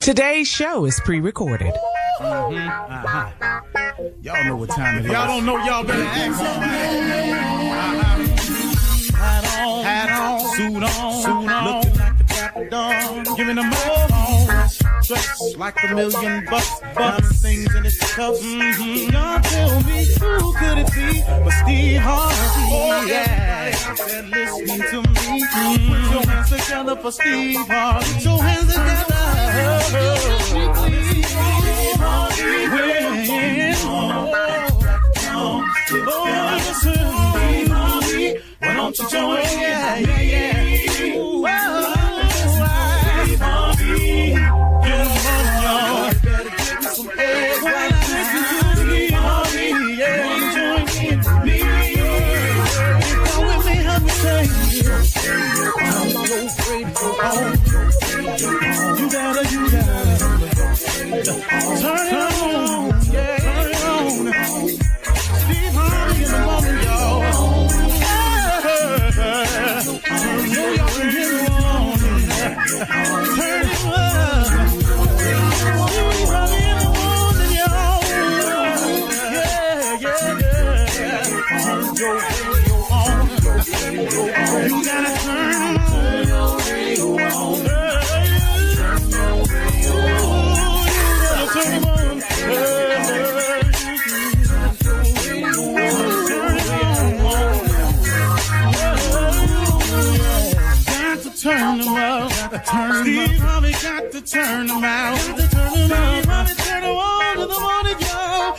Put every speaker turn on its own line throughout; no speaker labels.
Today's show is pre-recorded.
Y'all know what time it is. Y'all don't know, y'all better ask somebody. Hat on, suit on, looking like the Dapper Dawn, giving them all dressed like $1,000,000, diamond things in his cuffs. Y'all tell me who could it be but Steve Harvey? Oh yeah, and listening to me. Put your hands together for Steve Harvey. Put your hands together. Steve Harvey, why don't you join? Yeah. Steve Harvey, get him on, y'all. Better give me some eggs right now. Steve Harvey, yeah, join me. Come with me, help me say, I'm so afraid to go home. You gotta turn it on, yeah, turn it on. Steve Harvey in the morning, y'all. You gotta turn turn them out. Steve Harvey got to turn them out. Steve Harvey turn them on to the morning, y'all.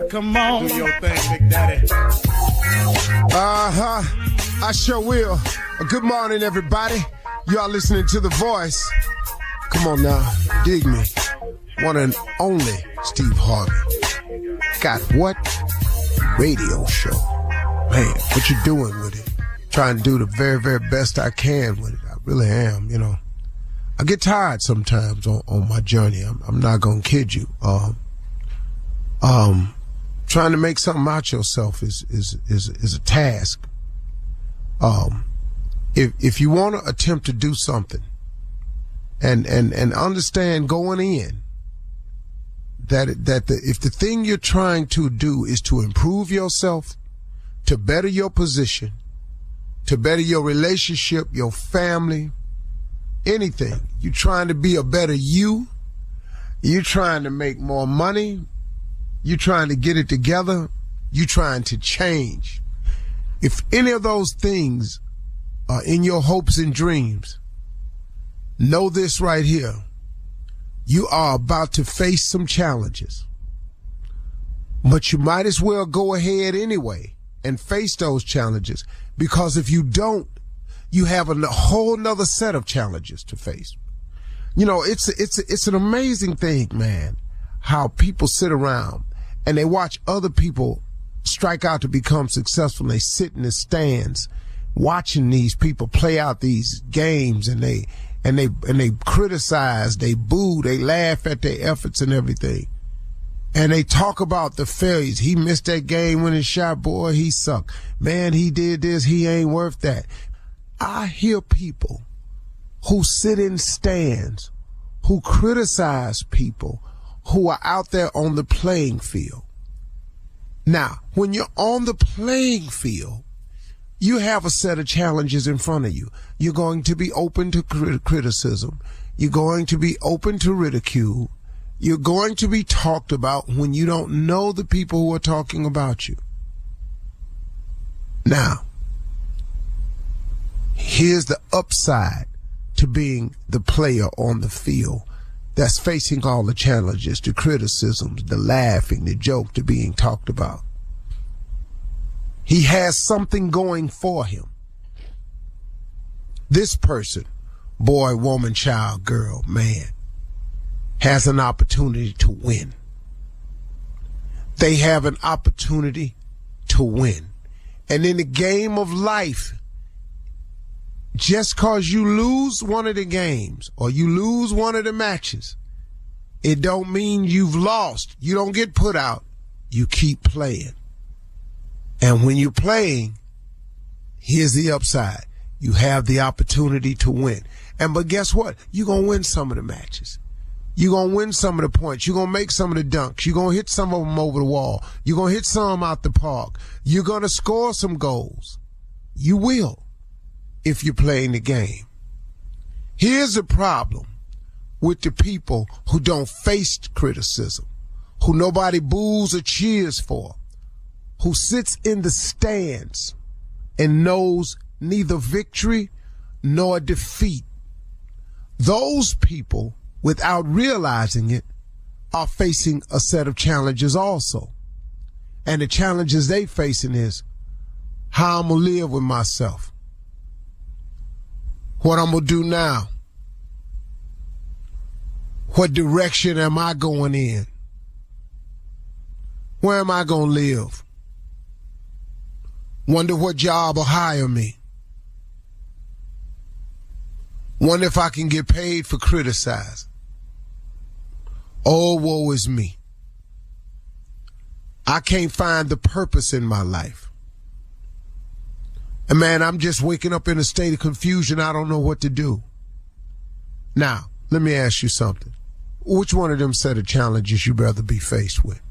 Come on. Do your thing, Big Daddy.
I sure will. Good morning, everybody. Y'all listening to The Voice. Come on now, dig me. One and only Steve Harvey. Got what? Radio show. Man, what you doing with it? Trying to do the very, very best I can with it. I really am, you know. I get tired sometimes on my journey. I'm not gonna kid you. Trying to make something out yourself is a task. If you want to attempt to do something and understand going in that if the thing you're trying to do is to improve yourself, to better your position, to better your relationship, your family, anything, you're trying to be a better you, you're trying to make more money, you're trying to get it together, you're trying to change. If any of those things are in your hopes and dreams, know this right here. You are about to face some challenges. But you might as well go ahead anyway and face those challenges, because if you don't, you have a whole nother set of challenges to face. You know, it's an amazing thing, man, how people sit around and they watch other people strike out to become successful. And they sit in the stands watching these people play out these games, and they criticize, they boo, they laugh at their efforts and everything. And they talk about the failures. He missed that game winning shot, boy, he sucked. Man, he did this, he ain't worth that. I hear people who sit in stands, who criticize people who are out there on the playing field. Now, when you're on the playing field, you have a set of challenges in front of you. You're going to be open to criticism. You're going to be open to ridicule. You're going to be talked about when you don't know the people who are talking about you. Now, here's the upside to being the player on the field that's facing all the challenges, the criticisms, the laughing, the joke, the being talked about. He has something going for him. This person, boy, woman, child, girl, man, has an opportunity to win. They have an opportunity to win. And in the game of life, just cause you lose one of the games or you lose one of the matches, it don't mean you've lost. You don't get put out. You keep playing. And when you're playing, here's the upside. You have the opportunity to win. But guess what? You're going to win some of the matches. You're going to win some of the points. You're going to make some of the dunks. You're going to hit some of them over the wall. You're going to hit some out the park. You're going to score some goals. You will if you're playing the game. Here's the problem with the people who don't face criticism, who nobody boos or cheers for, who sits in the stands and knows neither victory nor defeat. Those people, without realizing it, are facing a set of challenges also. And the challenges they facing is how I'm going to live with myself, what I'm going to do now, what direction am I going in, where am I going to live, wonder what job will hire me, wonder if I can get paid for criticizing. Oh, woe is me. I can't find the purpose in my life. And man, I'm just waking up in a state of confusion. I don't know what to do. Now, let me ask you something. Which one of them set of challenges you'd rather be faced with?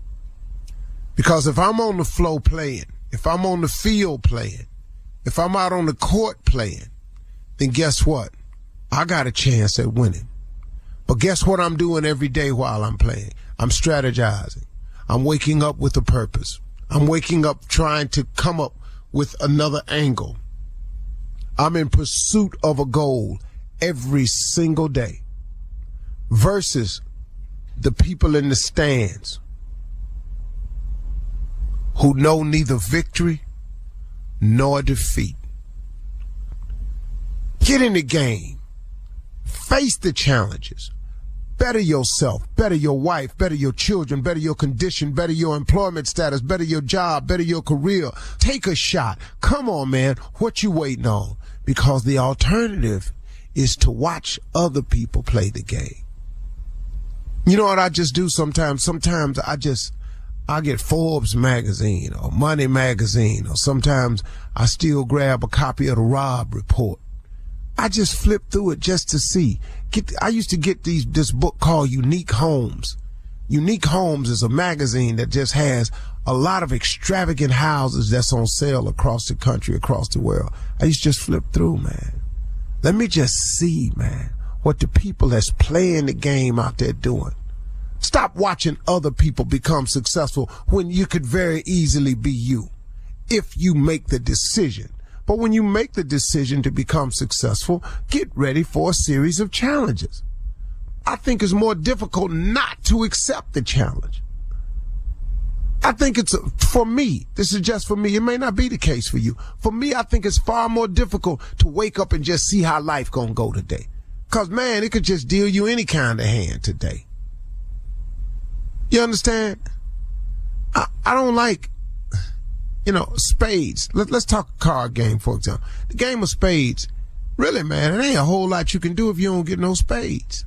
Because if I'm on the floor playing, if I'm on the field playing, if I'm out on the court playing, then guess what? I got a chance at winning. But guess what I'm doing every day while I'm playing? I'm strategizing. I'm waking up with a purpose. I'm waking up trying to come up with another angle. I'm in pursuit of a goal every single day. Versus the people in the stands who know neither victory nor defeat. Get in the game. Face the challenges. Better yourself, better your wife, better your children, better your condition, better your employment status, better your job, better your career. Take a shot. Come on, man. What you waiting on? Because the alternative is to watch other people play the game. You know what I just do sometimes? Sometimes I get Forbes magazine or Money magazine, or sometimes I still grab a copy of the Robb Report. I just flip through it just to see. I used to get this book called Unique Homes. Unique Homes is a magazine that just has a lot of extravagant houses that's on sale across the country, across the world. I used to just flip through, man. Let me just see, man, what the people that's playing the game out there doing. Stop watching other people become successful when you could very easily be you, if you make the decision. But when you make the decision to become successful, get ready for a series of challenges. I think it's more difficult not to accept the challenge. I think for me, this is just for me, it may not be the case for you. For me, I think it's far more difficult to wake up and just see how life gonna go today. Cause man, it could just deal you any kind of hand today. You understand? I don't like, spades. Let's talk a card game, for example. The game of spades, really, man, it ain't a whole lot you can do if you don't get no spades.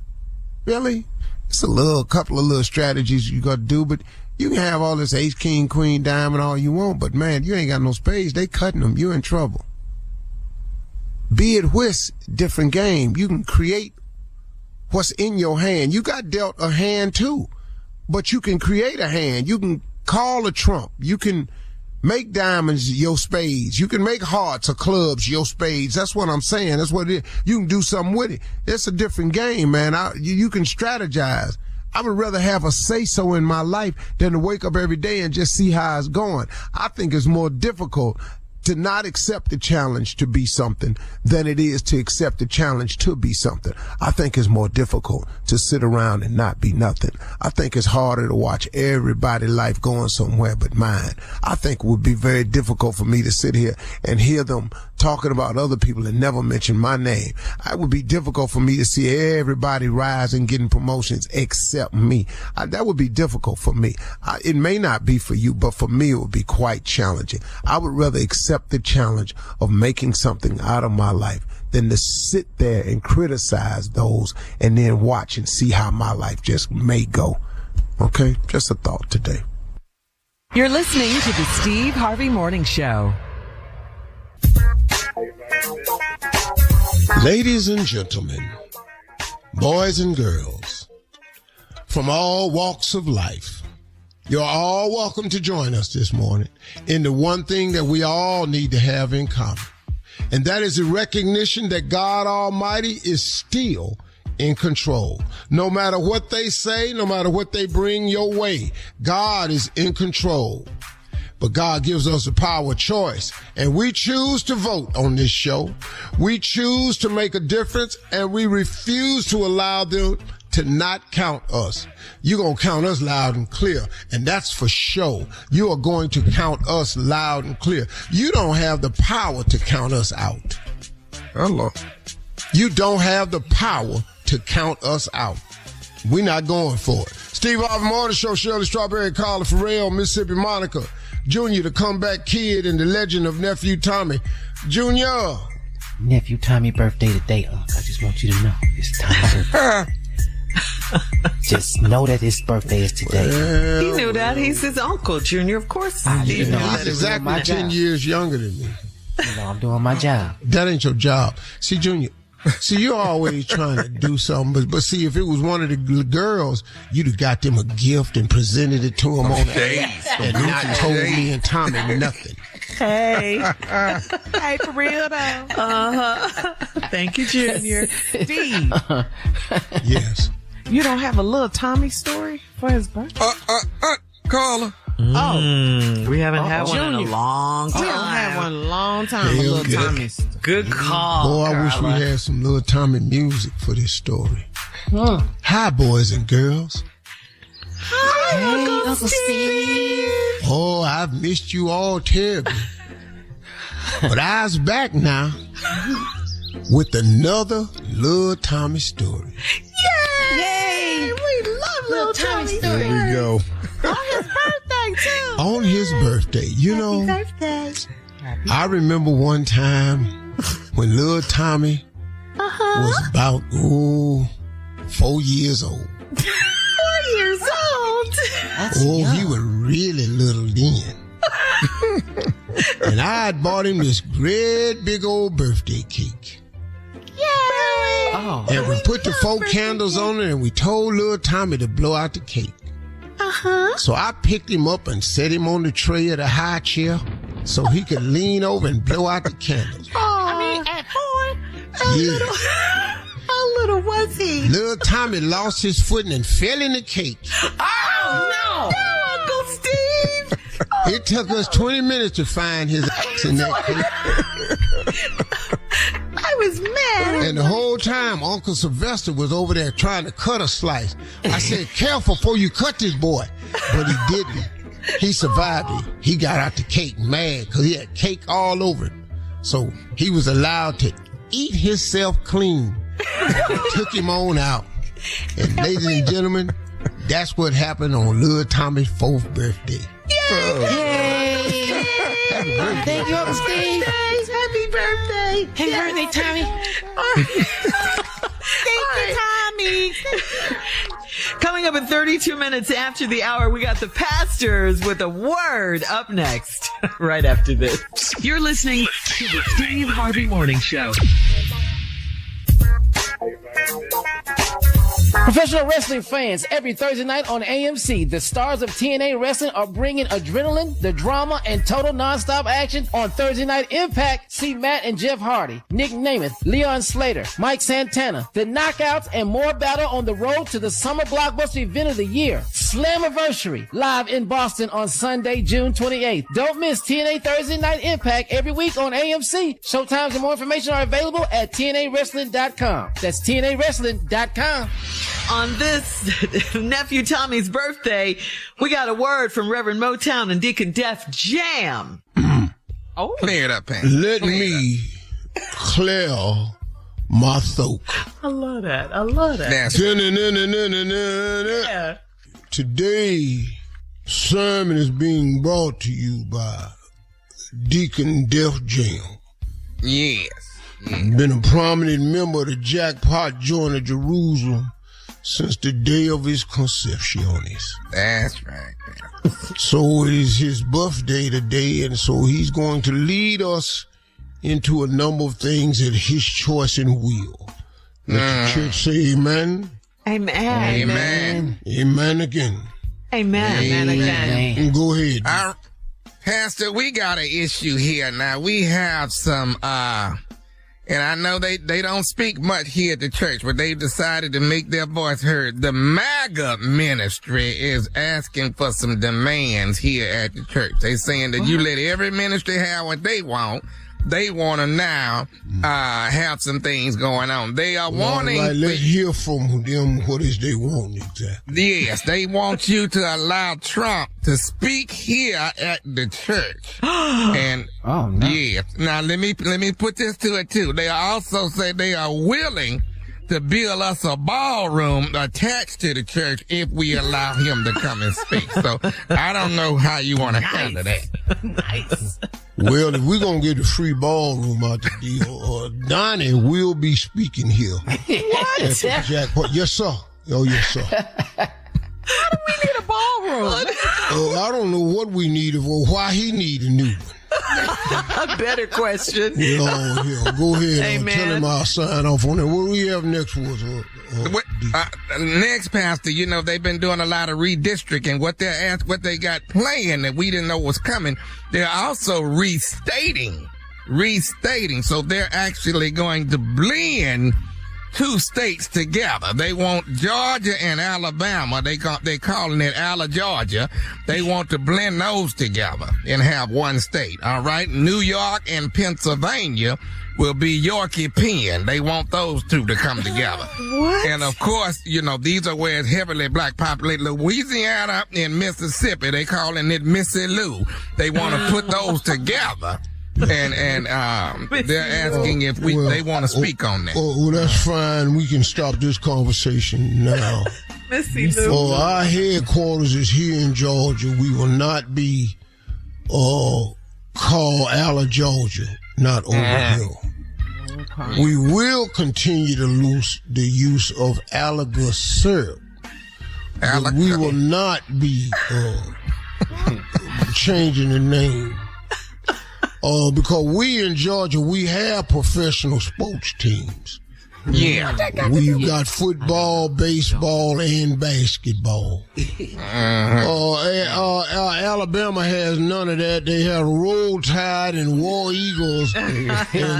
Really? It's a couple of little strategies you got to do, but you can have all this ace, king, queen, diamond, all you want, but man, you ain't got no spades. They cutting them. You're in trouble. Be it whist, different game. You can create what's in your hand. You got dealt a hand too, but you can create a hand. You can call a trump. You can make diamonds your spades. You can make hearts or clubs your spades. That's what I'm saying. That's what it is. You can do something with it. It's a different game, man. You can strategize. I would rather have a say-so in my life than to wake up every day and just see how it's going. I think it's more difficult to not accept the challenge to be something than it is to accept the challenge to be something. I think it's more difficult to sit around and not be nothing. I think it's harder to watch everybody's life going somewhere but mine. I think it would be very difficult for me to sit here and hear them talking about other people and never mention my name. It would be difficult for me to see everybody rise and getting promotions except me. That would be difficult for me. It may not be for you, but for me it would be quite challenging. I would rather accept the challenge of making something out of my life than to sit there and criticize those and then watch and see how my life just may go. Okay? Just a thought today.
You're listening to the Steve Harvey Morning Show.
Ladies and gentlemen, boys and girls, from all walks of life, you're all welcome to join us this morning in the one thing that we all need to have in common. And that is the recognition that God Almighty is still in control. No matter what they say, no matter what they bring your way, God is in control. But God gives us the power of choice, and we choose to vote on this show. We choose to make a difference, and we refuse to allow them to not count us. You're going to count us loud and clear, and that's for sure. You are going to count us loud and clear. You don't have the power to count us out. Hello. You don't have the power to count us out. We're not going for it. Steve Harvey Morning Show, Shirley Strawberry, Carla Farrell, Mississippi Monica, Junior, the comeback kid, and the legend of Nephew Tommy. Junior.
Nephew Tommy birthday today, I just want you to know it's Tommy's birthday. Just know that his birthday is today.
Well,
he knew that. He's his uncle, Junior. Of course.
He's exactly 10 years younger than me.
You know, I'm doing my job.
That ain't your job. See, Junior, you're always trying to do something, but see, if it was one of the girls, you'd have got them a gift and presented it to them on the and not told me and Tommy nothing.
Hey. Hey, for real though.
Thank you, Junior.
Steve.
Yes.
You don't have a little Tommy story for his birthday?
Carla.
We haven't had one in a long time.
We don't have one in a long time. A little Tommy story.
Good call.
Boy, I wish we had some little Tommy music for this story. Hi, boys and girls.
Hi, Uncle Steve.
Oh, I've missed you all terribly. But I's back now with another little Tommy story.
Yay! We love little Tommy story.
Here we go.
On his birthday, too.
On his birthday. You know, I remember one time when little Tommy was about, 4 years old.
4 years old.
He was really little then. And I had bought him this great big old birthday cake.
Yay!
Oh.
And we put the 4 candles on it, and we told little Tommy to blow out the cake. So I picked him up and set him on the tray of the high chair so he could lean over and blow out the candles.
At 4?
Yeah.
How little was he?
Little Tommy lost his footing and fell in the cake.
Oh, no! Uncle Steve!
It took us 20 minutes to find his ass in that cake.
I was mad.
And the whole time, Uncle Sylvester was over there trying to cut a slice. I said, careful before you cut this boy. But he didn't. He survived it. He got out the cake mad because he had cake all over it. So he was allowed to eat himself clean. Took him on out. And ladies and gentlemen, that's what happened on little Tommy's 4th birthday.
Yay!
Happy birthday.
Thank you, Uncle Steve.
Happy birthday.
Happy birthday, Tommy.
Thank you, Tommy.
Coming up in 32 minutes after the hour, we got the pastors with a word up next, right after this.
You're listening to the Steve Harvey Morning Show.
Professional wrestling fans, every Thursday night on AMC, the stars of TNA Wrestling are bringing adrenaline, the drama, and total nonstop action on Thursday Night Impact. See Matt and Jeff Hardy, Nick Namath, Leon Slater, Mike Santana, the Knockouts, and more battle on the road to the summer blockbuster event of the year, Slammiversary, live in Boston on Sunday, June 28th. Don't miss TNA Thursday Night Impact every week on AMC. Showtimes and more information are available at TNAWrestling.com. That's TNAWrestling.com.
On this Nephew Tommy's birthday, we got a word from Reverend Motown and Deacon Def Jam.
Clear it up, Pam.
Let me clear my throat.
I love that. I love that.
That's
Yeah.
Today, sermon is being brought to you by Deacon Def Jam.
yes.
Been a prominent member of the Jackpot Joint of Jerusalem since the day of his concepciones.
That's right.
So it is his birthday today, and so he's going to lead us into a number of things at his choice and will. Let the church say amen.
Amen.
Amen.
Amen again.
Amen. Amen again.
And go ahead.
Pastor, we got an issue here now. We have some, and I know they don't speak much here at the church, but they've decided to make their voice heard. The MAGA ministry is asking for some demands here at the church. They saying that you let every ministry have what they want. They want to now have some things going on. They are wanting...
All right, let's hear from them what is they want exactly.
Yes, they want you to allow Trump to speak here at the church. And yes. Now let me put this to it too. They also say they are willing to build us a ballroom attached to the church if we allow him to come and speak. So I don't know how you want to handle that.
Nice.
Well, if we're going to get a free ballroom out the deal, Donnie will be speaking here.
What?
At the jackpot. Yes, sir. Oh, yes, sir.
How do we need a ballroom?
I don't know what we need or why he need a new one.
A better question.
Yeah, go ahead and
Amen.
tell him I'll sign off on it. What do we have next was
Next, Pastor, you know, they've been doing a lot of redistricting. What they got playing that we didn't know was coming, they're also restating. So they're actually going to blend two states together. They want Georgia and Alabama. They calling it Ala Georgia. They want to blend those together and have one state. All right. New York and Pennsylvania will be Yorkie Penn. They want those two to come together.
What?
And of course, you know, these are where it's heavily black populated. Louisiana and Mississippi, they calling it Missy Lou. They want to put those together. And they're asking if they want to speak on that.
well, that's fine. We can stop this conversation now.
Missy Lou.
Our headquarters is here in Georgia. We will not be called Ala Georgia, not over here. Okay. We will continue to lose the use of Alaga syrup. But we will not be changing the name. Because we in Georgia, we have professional sports teams.
Yeah.
We've got football, baseball, and basketball. Alabama has none of that. They have Roll Tide and War Eagles, and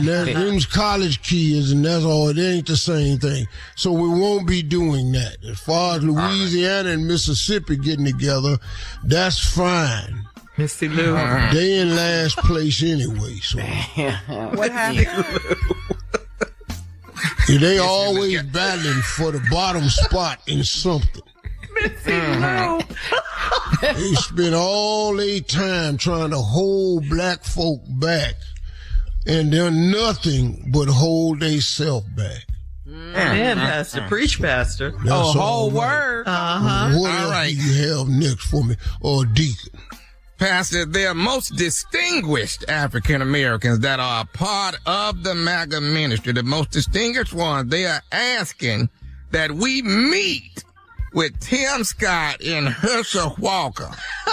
them's college kids, and that's all. It ain't the same thing. So we won't be doing that. As far as Louisiana and Mississippi getting together, that's fine.
Missy Lou.
They in last place anyway, so.
What happened?
They always battling for the bottom spot in something.
Missy Lou.
They spend all their time trying to hold black folk back, and they're nothing but hold theyself back.
Man, Pastor. Preach, Pastor.
That's
whole word. Uh-huh.
What else do you have next for me? Or Deacon?
Pastor, they're most distinguished African Americans that are a part of the MAGA ministry. The most distinguished ones, they are asking that we meet with Tim Scott and Herschel Walker.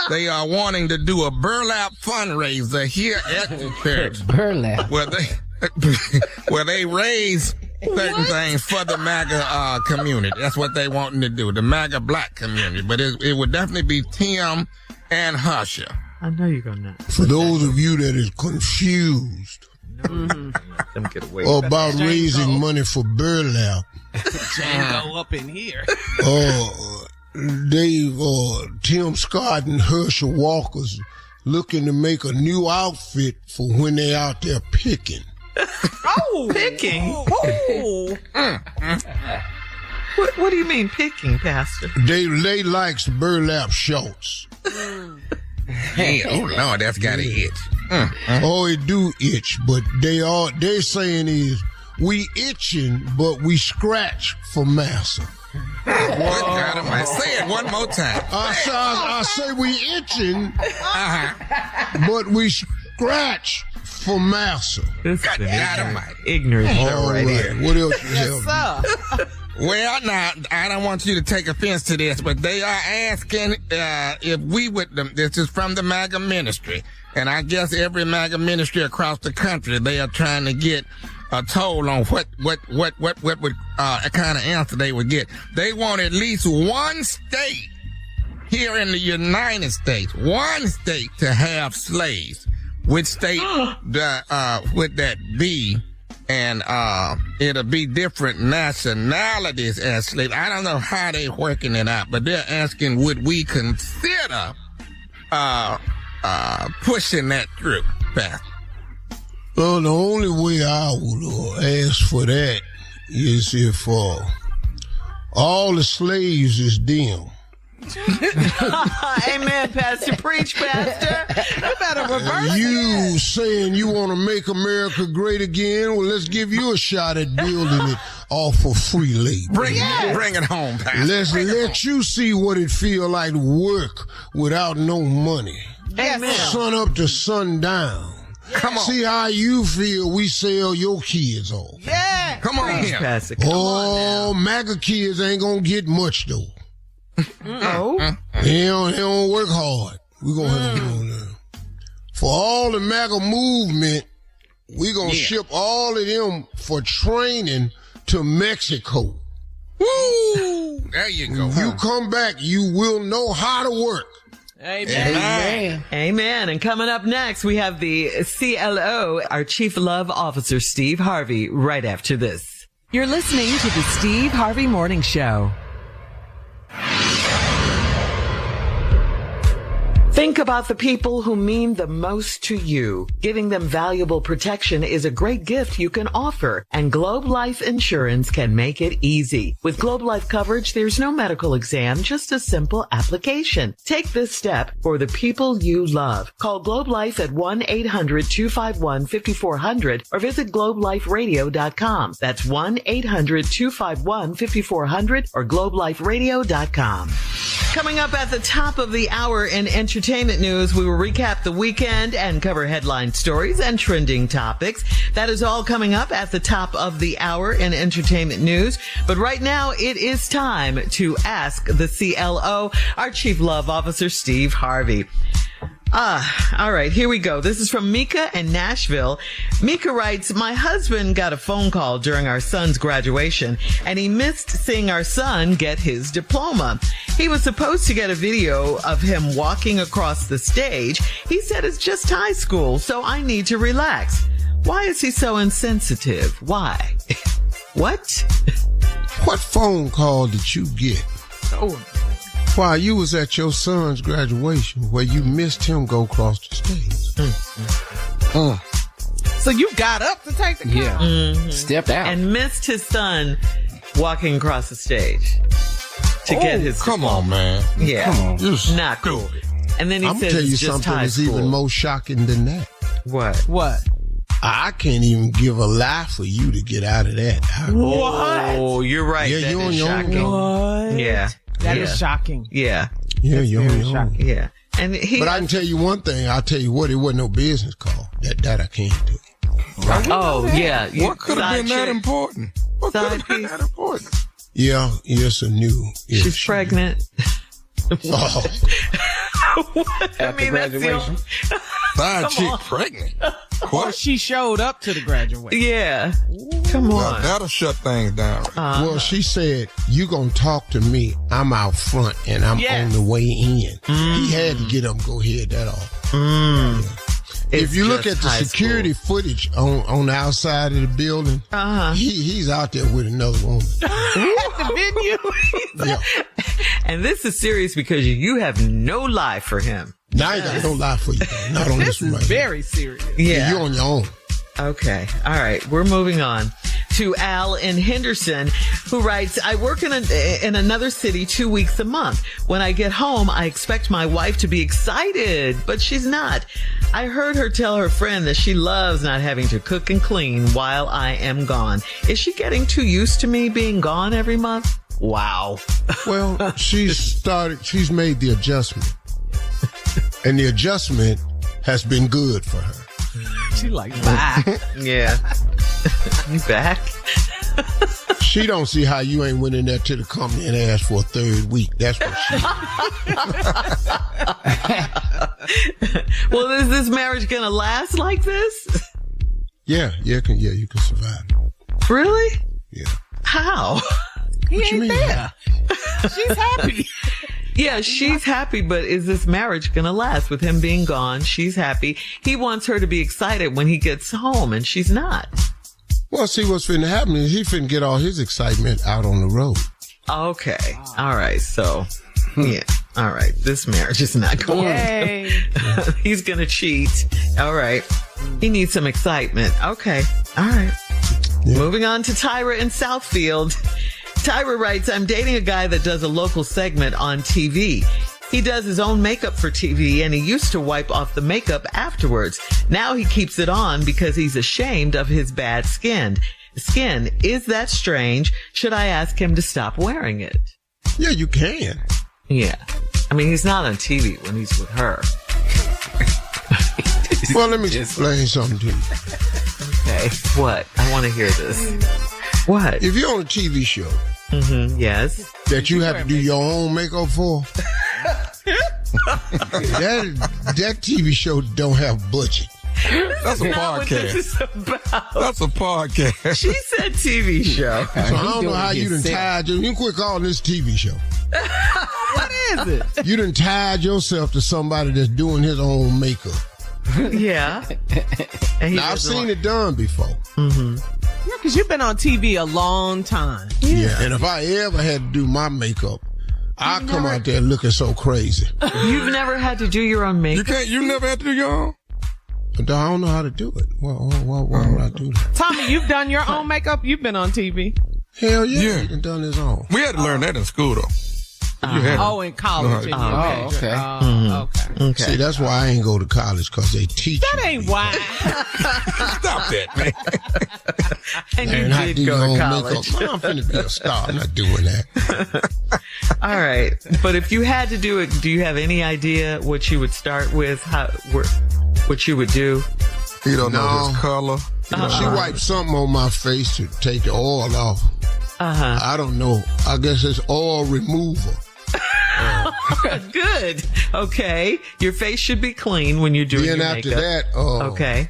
They are wanting to do a burlap fundraiser here at the church.
Burlap.
Where they raise certain things for the MAGA community. That's what they wanting to do, the MAGA black community. But it would definitely be Tim and Herschel.
I know you're gonna.
For those of you that is confused about raising money for burlap,
Django up in here.
Tim Scott and Herschel Walker's looking to make a new outfit for when they out there picking.
Picking? Oh. What do you mean picking, Pastor?
They likes burlap shorts.
Yeah, oh Lord, that's got to itch.
Oh, it do itch, but they saying is we itching, but we scratch for massa.
Good God Almighty. Say it one more time.
I say we itching, but we scratch for massa.
This
God Almighty.
ignorant show
All
right here.
What else you have?
Yes, sir.
Well, now, I don't want you to take offense to this, but they are asking if we would, this is from the MAGA ministry, and I guess every MAGA ministry across the country, they are trying to get a toll on what would, a kind of answer they would get. They want at least one state here in the United States, one state to have slaves. Which state would that be? And it'll be different nationalities as slaves. I don't know how they're working it out, but they're asking, would we consider pushing that through, Pastor?
Well, the only way I would ask for that is if all the slaves is them.
Amen, Pastor. Preach, Pastor.
You better reverse
You saying you want to make America great again? Well, let's give you a shot at building it off of free labor.
Bring it home, Pastor.
Let's let you see what it feel like to work without no money.
Amen.
Sun up to sundown.
Come on.
See how you feel we sell your kids off.
Yeah.
Come on
Preach,
here.
Pastor. Come on now.
MAGA kids ain't gonna get much though.
Oh.
They don't work hard. We're gonna have them there. For all the MAGA movement, we're gonna ship all of them for training to Mexico.
Woo! There you go.
You come back, you will know how to work.
Amen.
Amen. And coming up next, we have the CLO, our Chief Love Officer, Steve Harvey, right after this.
You're listening to the Steve Harvey Morning Show.
Think about the people who mean the most to you. Giving them valuable protection is a great gift you can offer, and Globe Life Insurance can make it easy. With Globe Life coverage, there's no medical exam, just a simple application. Take this step for the people you love. Call Globe Life at 1-800-251-5400 or visit globeliferadio.com. That's 1-800-251-5400 or globeliferadio.com. Coming up at the top of the hour in entertainment news, we will recap the weekend and cover headline stories and trending topics. That is all coming up at the top of the hour in entertainment news. But right now, it is time to ask the CLO, our Chief Love Officer, Steve Harvey. All right, here we go. This is from Mika in Nashville. Mika writes, my husband got a phone call during our son's graduation, and he missed seeing our son get his diploma. He was supposed to get a video of him walking across the stage. He said it's just high school, so I need to relax. Why is he so insensitive? Why? What?
What phone call did you get?
Oh.
While you was at your son's graduation where you missed him go across the stage.
So you got up to take the call?
Yeah.
Mm-hmm.
Stepped out.
And missed his son walking across the stage to get his
Come
diploma.
on, man.
Yeah.
Come on. You're
Not cool. And then he
I'm
says
gonna tell you
it's just
something
high
that's
school.
even more shocking than that.
What?
What?
I can't even give a lie for you to get out of that.
Oh, you're right.
Yeah,
That
you
is
on your
shocking.
own.
What?
Yeah.
That
yeah.
is shocking.
Yeah.
Yeah, you're on
very
your own.
shocking.
Yeah. And he.
But I can tell you one thing. I'll tell you what, it wasn't no business call. That I can't do.
Oh, yeah.
What could have been that important? What could
Side
have been
piece.
that important?
Yeah, it's a new.
She's pregnant.
Oh,
After graduation.
Side
Come
chick
on.
pregnant.
Or she showed up to the graduation.
Yeah. Come
Now,
on.
that'll shut things down.
well, she said, you gonna talk to me. I'm out front and I'm on the way in. He had to get up and go head that off. If you look at the security footage on the outside of the building, he's out there with another woman.
At the venue.
Yeah.
And this is serious because you have no life for him.
Now I ain't got no lie for you. Though. Not on this
This
one
is
right here.
very serious.
Yeah.
You're on your own.
Okay. All right. We're moving on to Al in Henderson, who writes, I work in another city 2 weeks a month. When I get home, I expect my wife to be excited, but she's not. I heard her tell her friend that she loves not having to cook and clean while I am gone. Is she getting too used to me being gone every month? Wow.
Well, she's made the adjustment. And the adjustment has been good for her.
She like, bye.
Yeah. You back?
She don't see how you ain't went in there to the company and asked for a third week. That's what she.
Well, is this marriage gonna last like this?
Yeah, you can survive.
Really?
Yeah.
How?
He ain't there. She's happy.
Yeah, she's happy, but is this marriage gonna last? With him being gone, she's happy. He wants her to be excited when he gets home, and she's not.
Well, see, what's finna happen is he finna get all his excitement out on the road.
Okay. All right. So, yeah. All right. This marriage is not going.
Yay.
He's gonna cheat. All right. He needs some excitement. Okay. All right.
Yeah.
Moving on to Tyra in Southfield. Tyra writes, I'm dating a guy that does a local segment on TV. He does his own makeup for TV, and he used to wipe off the makeup afterwards. Now he keeps it on because he's ashamed of his bad skin. Is that strange? Should I ask him to stop wearing it?
Yeah, you can.
Yeah. I mean, he's not on TV when he's with her.
Well, let me explain something to you.
Okay. What? I want to hear this. What?
If you're on a TV show
Yes.
that you have to do your own makeup for, that TV show don't have budget.
That's a
Not what this
podcast.
is about.
That's a podcast.
She said TV show.
So I don't know how you done tied you quit calling this TV show.
What is it?
You done tied yourself to somebody that's doing his own makeup.
Yeah. And he
Now, I've
doesn't
seen
want-
it done before.
Yeah, because you've been on TV a long time.
Yeah. And if I ever had to do my makeup, I'd come out there looking so crazy.
You've never had to do your own makeup?
You never had to do your own?
But I don't know how to do it. Why would I do that?
Tommy, you've done your own makeup. You've been on TV.
Hell yeah.
Yeah.
He done his own.
We had to learn that in school, though. You had to.
Oh, in college.
Oh,
okay.
Okay.
See, that's why I ain't go to college, because they teach
That
you.
ain't why.
Stop that, man.
And
Man,
you
I
did
do your
go to
own
college.
makeup. Man, I'm finna be a star. I'm not doing that.
All right. But if you had to do it, do you have any idea what you would start with? What you would do?
You don't know
No.
his color.
She wiped something on my face to take the oil off. I don't know. I guess it's oil remover.
Good. Okay. Your face should be clean when you're doing
Then
your
after
makeup.
that,
Okay.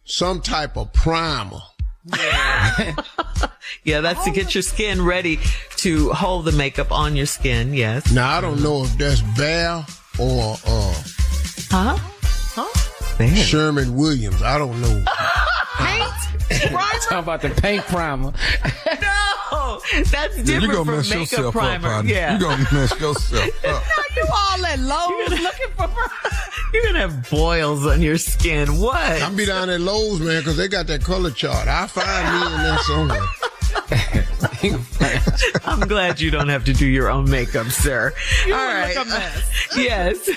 some type of primer.
Yeah, that's to get your skin ready to hold the makeup on your skin. Yes.
Now, I don't know if that's Bear or
Huh? Man.
Sherman Williams. I don't know.
Talking about the paint primer.
No, that's different
You're going to
from
mess
makeup
yourself
primer.
up, honey.
Yeah.
You're going to mess yourself up.
You all at Lowe's looking for.
You're going to have boils on your skin. What?
I'll be down at Lowe's, man, because they got that color chart. I'll find me in there somewhere.
I'm glad you don't have to do your own makeup, sir.
You
All
would
right.
look a mess.
Yes.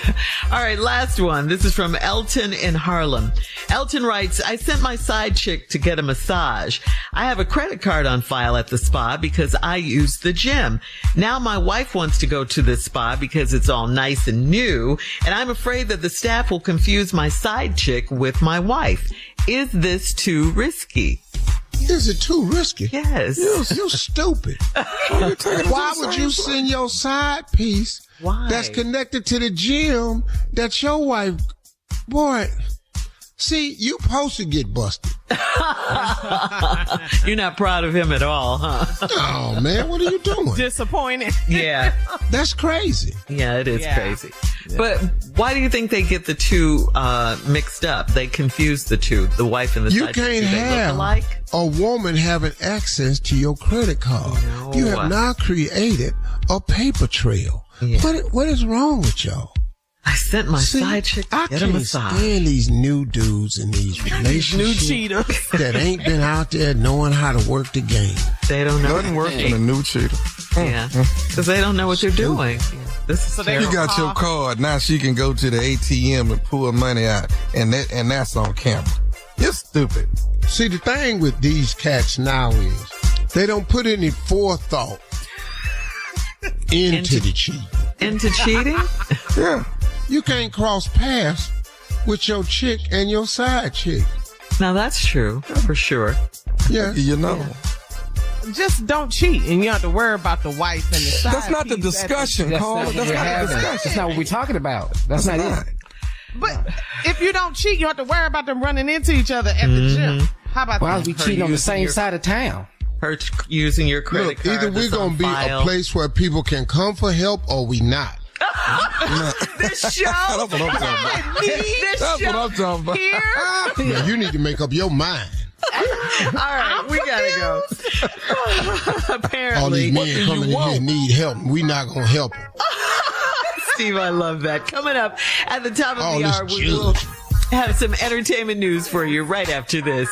All right, last one. This is from Elton in Harlem. Elton writes, I sent my side chick to get a massage. I have a credit card on file at the spa because I use the gym. Now my wife wants to go to this spa because it's all nice and new, and I'm afraid that the staff will confuse my side chick with my wife. Is this too risky?
Is it too risky?
Yes.
You're stupid. Why would you send your side piece
Why?
that's connected to the gym that your wife, boy, see, you supposed to get busted.
You're not proud of him at all, huh?
Oh, man, what are you doing?
Disappointed.
Yeah.
That's crazy.
Yeah, it is
Yeah.
crazy. But why do you think they get the two mixed up? They confuse the two, the wife and the
You
side chick.
can't
Do they look
have
alike?
a woman having access to your credit card.
No.
You have now created a paper trail.
Yeah.
What is wrong with y'all?
I sent my
See,
side chick to
I
get a
can't
massage.
stand these new dudes in these
New
relationships
cheaters.
that ain't been out there knowing how to work the game.
They don't know.
Nothing worse than a new cheater.
Yeah, because they don't know what they're doing. Yeah. This is
So they
You
terrible.
got your card. Now she can go to the ATM and pull money out. And that's on camera. You're stupid.
See, the thing with these cats now is they don't put any forethought into the cheat.
Into cheating?
Yeah.
You can't cross paths with your chick and your side chick.
Now that's true, for sure.
Yeah.
You know.
just don't cheat, and you don't have to worry about the wife and the side.
That's not the discussion, Carla. That's not the discussion.
That's not what we're talking about. That's not it.
But if you don't cheat, you don't have to worry about them running into each other at the gym. How about
Why
that?
we cheating on the same side of town?
Her using your credit card.
Either we're going to be a place where people can come for help or we not.
This show.
That's what I'm talking about. That's what I'm talking about.
Yeah, you need to make up your mind.
All right, we gotta go. Apparently,
all these men coming in here need help. We not going to help them.
Steve, I love that. Coming up at the top of the hour, we will have some entertainment news for you right after this.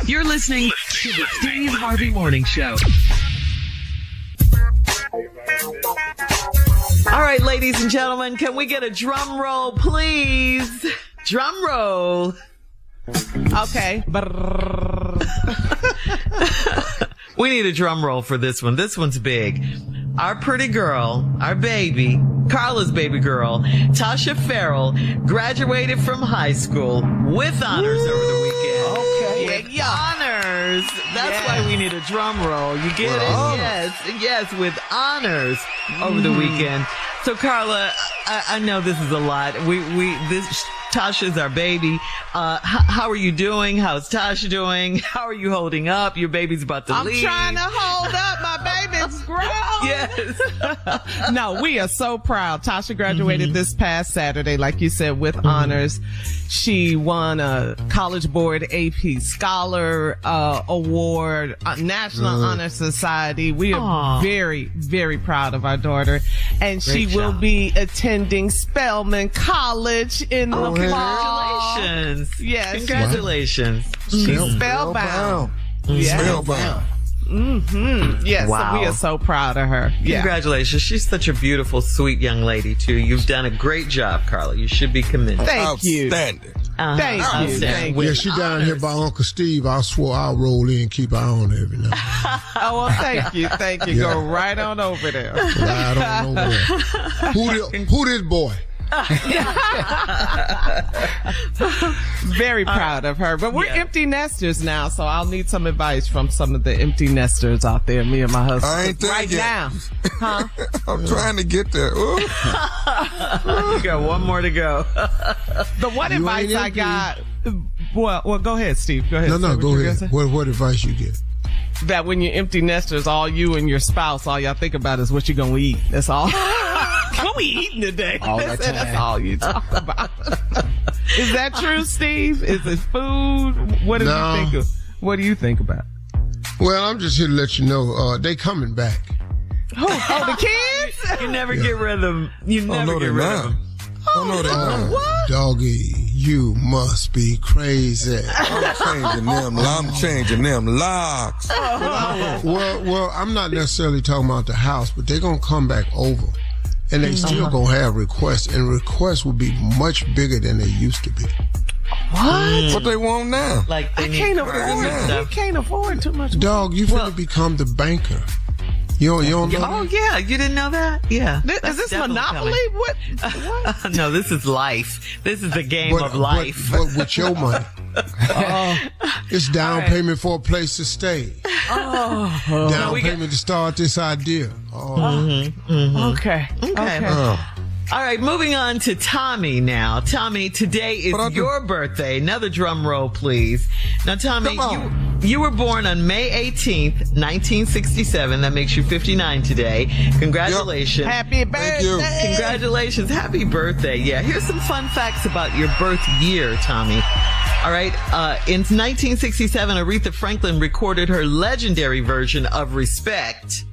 You're listening to the Steve Harvey Morning Show.
All right, ladies and gentlemen, can we get a drum roll, please? Drum roll.
Okay.
We need a drum roll for this one. This one's big. Our pretty girl, our baby, Carla's baby girl, Tasha Farrell, graduated from high school with honors over the weekend.
Okay.
With honors. That's why we need a drum roll. You get it? Yes, with honors over the weekend. So, Carla, I know this is a lot. Tasha's our baby. How are you doing? How's Tasha doing? How are you holding up? Your baby's about to leave.
I'm trying to hold up. My baby's grown.
Yes.
No, we are so proud. Tasha graduated this past Saturday, like you said, with honors. She won a College Board AP Scholar Award, National Honor Society. We are very, very proud of our daughter. And she will be attending Spelman College in the fall.
Congratulations.
Yes.
Congratulations.
She's spellbound. Yes.
Spellbound.
Yes.
Wow.
So we are so proud of her. Yeah.
Congratulations. She's such a beautiful, sweet young lady, too. You've done a great job, Carla. You should be commended.
Thank you.
Outstanding.
Thank you. Thank you.
Yeah, she down here by Uncle Steve. I swore I'll roll in and keep her on every night.
Oh, well, thank you. Thank you.
Yeah.
Go right on over there.
I don't know where. Who this boy?
Very proud of her. But we're empty nesters now, so I'll need some advice from some of the empty nesters out there, me and my husband.
I ain't there
right
yet.
now. Huh?
I'm trying to get there. Ooh.
You got one more to go.
The one advice I got, well, go ahead, Steve. Go ahead.
No, go ahead. What advice you get?
That when you're empty nesters, all you and your spouse, all y'all think about is what you're going to eat. That's all. What we eating today?
All that time.
That's all you talk about. Is that true, Steve? Is it food? What do you think of? What do you think about?
Well, I'm just here to let you know, they coming back.
Oh, the kids?
You never get rid of them. You never get rid of them.
What?
Doggy, you must be crazy.
I'm changing them locks.
Well, I'm not necessarily talking about the house, but they're going to come back over. And they still going to have requests, and requests will be much bigger than they used to be.
What they want now?
Like they
You can't afford too much.
Dog, you finna become the banker. You don't know?
Oh, yeah. You didn't know that? Yeah.
Is this Monopoly? What?
No, this is life. This is the game of life.
But with your money. It's down payment for a place to stay. Down payment to start this idea.
Okay.
All right, moving on to Tommy now. Tommy, today is your birthday. Another drum roll, please. Now, Tommy, you were born on May 18th, 1967. That makes you 59 today. Congratulations.
Yep. Happy birthday.
Thank you.
Congratulations. Happy birthday. Yeah, here's some fun facts about your birth year, Tommy. All right. In 1967, Aretha Franklin recorded her legendary version of Respect.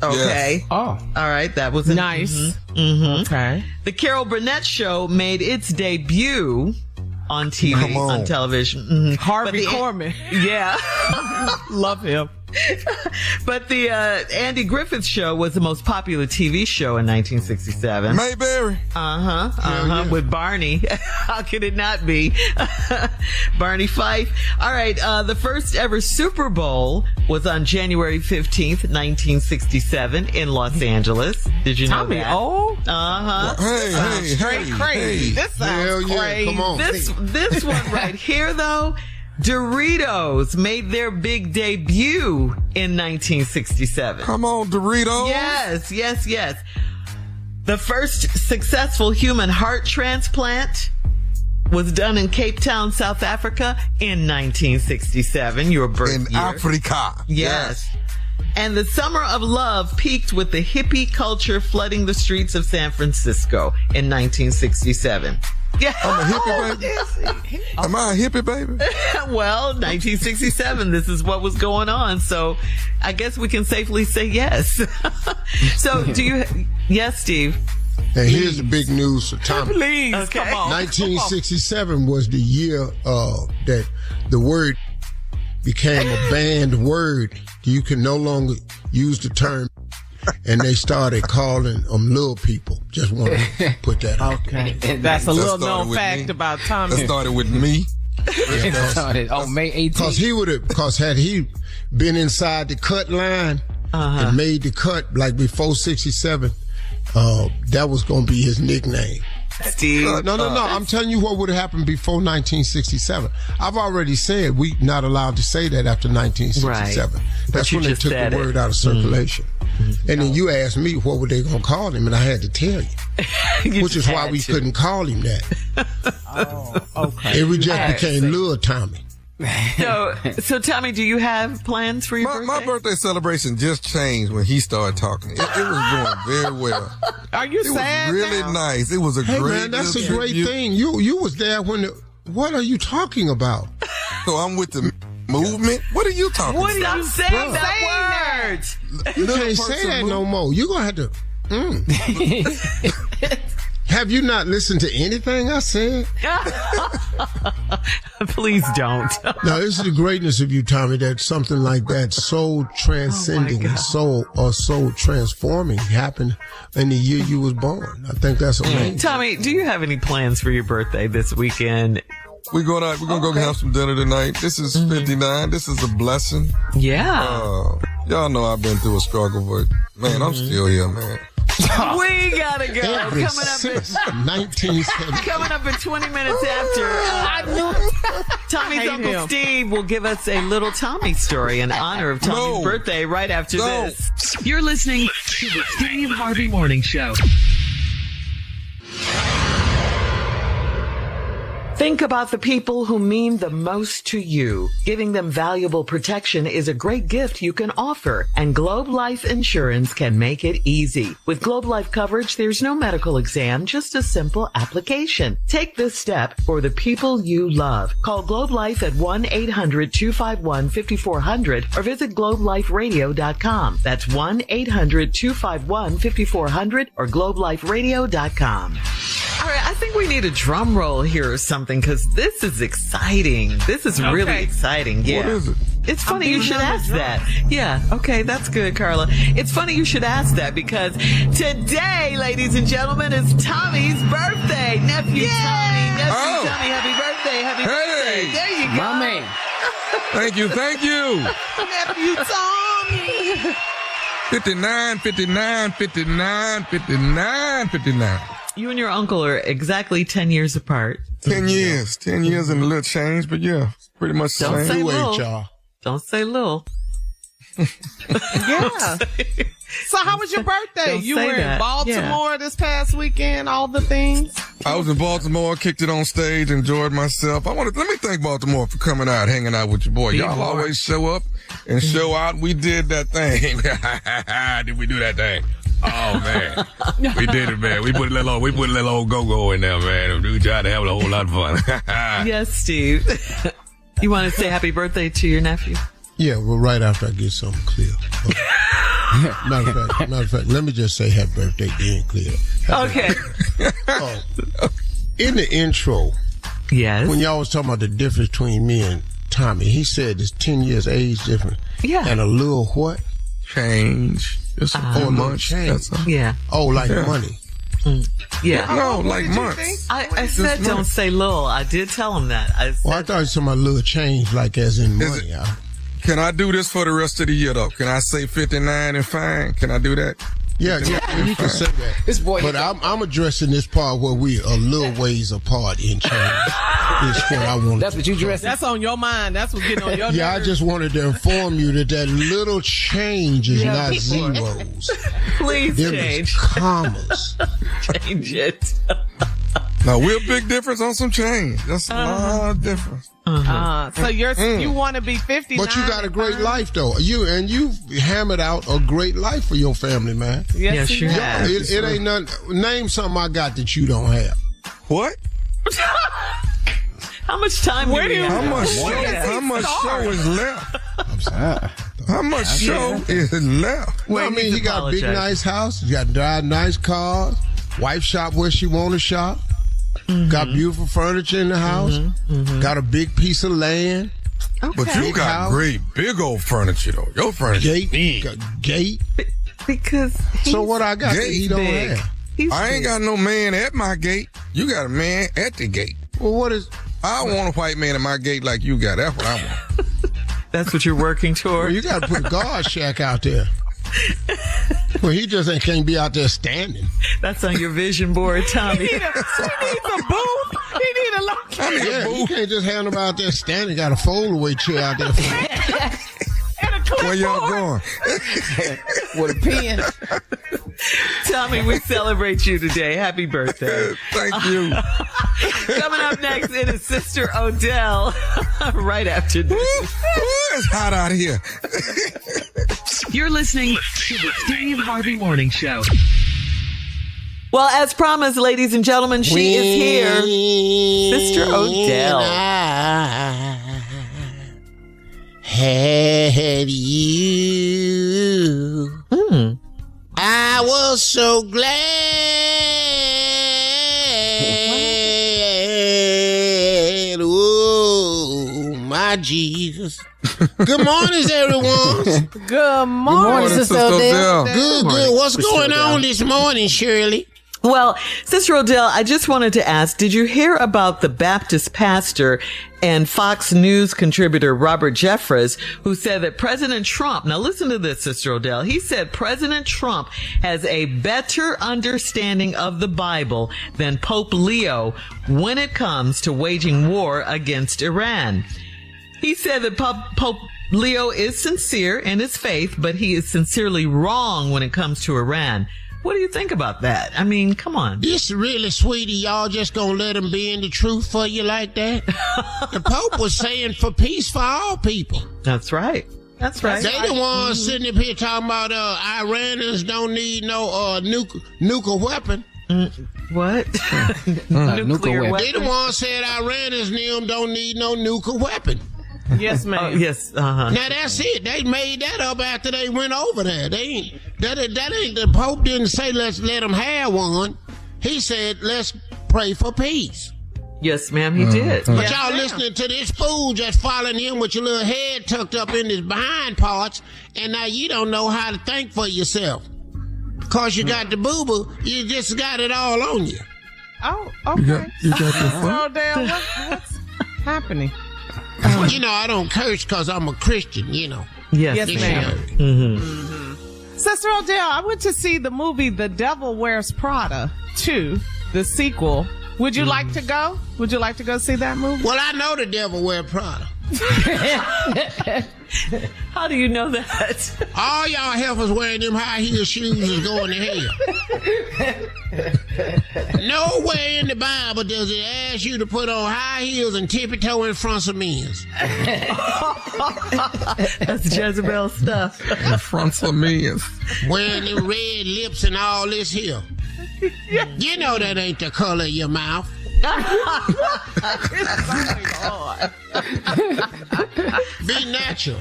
Okay.
Yes.
Oh.
All right. That was
nice. Okay.
The Carol Burnett Show made its debut on TV, on television.
Harvey Korman.
Yeah.
Love him.
But the Andy Griffith Show was the most popular TV show in 1967.
Mayberry.
With Barney. How could it not be? Barney Fife. All right. The first ever Super Bowl was on January 15th, 1967 in Los Angeles. Did you know that?
Oh.
Hey,
Straight crazy. This sounds crazy.
Come on.
This one right here, though, Doritos made their big debut in 1967.
Come on, Doritos.
Yes. The first successful human heart transplant was done in Cape Town, South Africa in 1967, your birth year.
In Africa.
Yes. And the Summer of Love peaked with the hippie culture flooding the streets of San Francisco in 1967. Yeah.
I'm a hippie, baby. Am I a hippie, baby?
Well, 1967, this is what was going on. So I guess we can safely say yes. So yes, Steve?
And here's the big news for Tommy.
Please, come on.
1967 was the year that the word became a banned word. You can no longer use the term, and they started calling them little people. Just want to put that out there.
That's a little known fact about Tommy.
That started with me.
It started on May 18th.
Because had he been inside the cut line and made the cut like before 67, that was going to be his nickname.
Steve.
No. I'm telling you what would have happened before 1967. I've already said we not allowed to say that after 1967.
Right.
That's when they took the word out of circulation. And then you asked me what were they going to call him, and I had to tell you. Which is why we couldn't call him that.
Okay.
It just became Lil Tommy.
So Tommy, do you have plans for your birthday?
My birthday celebration just changed when he started talking. It was going very well.
Are you sad?
It was really nice. It was a great.
Man, that's a great thing. You was there when. What are you talking about?
So I'm with the movement. What are you talking about?
What are you saying? That word.
You can't say that no more. You're gonna have to. Have you not listened to anything I said?
Please don't.
Now, this is the greatness of you, Tommy, that something like that so transcending and so transforming happened in the year you was born. I think that's amazing.
Tommy, do you have any plans for your birthday this weekend?
We're going out. We're going to go have some dinner tonight. This is 59. This is a blessing.
Yeah.
Y'all know I've been through a struggle, but man, I'm still here, man.
We gotta go.
Coming
up in 20 minutes after. Tommy's Uncle Steve will give us a little Tommy story in honor of Tommy's birthday right after this.
You're listening to the Steve Harvey Morning Show.
Think about the people who mean the most to you. Giving them valuable protection is a great gift you can offer, and Globe Life Insurance can make it easy. With Globe Life coverage, there's no medical exam, just a simple application. Take this step for the people you love. Call Globe Life at 1-800-251-5400 or visit globeliferadio.com. That's 1-800-251-5400 or globeliferadio.com. All right, I think we need a drum roll here or something because this is exciting. This is really exciting. Yeah.
What is it?
It's funny you should ask that. Yeah, okay, that's good, Carla. It's funny you should ask that because today, ladies and gentlemen, is Tommy's birthday. Nephew Tommy. Nephew Tommy, happy birthday. Happy birthday. There you go.
My man.
Thank you.
Nephew Tommy.
59. 59.
You and your uncle are exactly 10 years apart.
10 years. 10 years and a little change, but yeah, pretty much the
Don't
same.
say little.
y'all.
Don't say little.
Yeah. So how was your birthday?
Don't
You
say
were
that.
in Baltimore this past weekend, all the things.
I was in Baltimore, kicked it on stage, enjoyed myself. Let me thank Baltimore for coming out, hanging out with your boy. Y'all always show up and show out. We did that thing. Did we do that thing? Oh man, we did it, man. We put a little old go-go in there, man. We tried to have a whole lot of fun.
Yes, Steve. You want to say happy birthday to your nephew?
Yeah, well, right after I get something clear. Matter of fact, let me just say happy birthday then clear.
Okay.
In the intro,
Yes.
when y'all was talking about the difference between me and Tommy, he said it's 10 years age difference.
Yeah.
And a little what?
Change. Just a
little
month.
change.
That's all.
Yeah.
Oh, like money.
Yeah.
No, like
did you
months.
think?
I said don't say little. I did tell him that. I
Well, I thought you were talking about a little change, like as in money.
Can I do this for the rest of the year, though? Can I say 59 and fine? Can I do that?
Yeah, you can say that.
This boy,
but I'm addressing this part where we a little ways apart in change. Is what I want.
That's what you addressing.
That's on your mind. That's what's getting on your nerves.
Yeah, I just wanted to inform you that little change is not zeros.
Please change.
Commas.
Change it.
No, we're a big difference on some change. That's a lot of difference.
So you want to be 59.
But you got a great life, though. You've hammered out a great life for your family, man.
Yes, you have.
It ain't nothing. Name something I got that you don't have.
What?
How much time do we have?
How much show is left? How much show is left?
Well, I mean, you got a big, nice house. You got to drive nice cars. Wife shop where she want to shop. Got beautiful furniture in the house. Got a big piece of land.
Okay.
But you got great big old furniture, though. Your furniture big.
Gate.
Because
so what I got that he don't have?
I ain't got no man at my gate. You got a man at the gate.
Well, what is...
I want a white man at my gate like you got. That's what I want.
That's what you're working toward?
Well, you got to put a guard shack out there. Well, he just can't be out there standing.
That's on your vision board, Tommy.
He needs a booth. He need a location.
Yeah, you can't just have him out there standing. Got a fold-away chair out there for him.
Where y'all going?
With a pen.
Tommy, we celebrate you today. Happy birthday.
Thank you.
Coming up next, it is Sister Odell. Right after this.
It's hot out here.
You're listening to the Steve Harvey Morning Show.
Well, as promised, ladies and gentlemen, she is here. Sister Odell.
Had you. I was so glad. Oh, my Jesus. Good morning, everyone.
Good morning,
Sister Odell.
Good. What's going on this morning, Shirley?
Well, Sister Odell, I just wanted to ask, did you hear about the Baptist pastor and Fox News contributor Robert Jeffress, who said that President Trump, now listen to this, Sister Odell, he said President Trump has a better understanding of the Bible than Pope Leo when it comes to waging war against Iran. He said that Pope Leo is sincere in his faith, but he is sincerely wrong when it comes to Iran. What do you think about that? I mean, come on.
This really sweetie, y'all just gonna let him be in the truth for you like that? The Pope was saying for peace for all people.
That's right. That's right.
They the ones sitting up here talking about Iranians don't need no nuclear weapon.
What?
Nuclear weapon.
They the ones said Iranians don't need no nuclear weapon.
Yes, ma'am.
Yes.
Now that's it. They made that up after they went over there. That ain't the Pope didn't say let's let them have one. He said let's pray for peace.
Yes, ma'am, he did.
But y'all listening to this fool just following him with your little head tucked up in his behind parts, and now you don't know how to think for yourself. Cause you got the boo-boo, you just got it all on you.
Oh, okay.
You got the
So, Odell, what's happening?
You know, I don't curse because I'm a Christian, you know.
Yes,
ma'am.
Mm-hmm.
Sister Odell, I went to see the movie The Devil Wears Prada 2, the sequel. Would you like to go? Would you like to go see that movie?
Well, I know the devil wear Prada.
How do you know that?
All y'all heifers wearing them high heel shoes is going to hell. Nowhere in the Bible does it ask you to put on high heels and tippy-toe in front of men's.
That's Jezebel stuff.
In front of me.
Wearing them red lips and all this here. You know that ain't the color of your mouth. Be natural.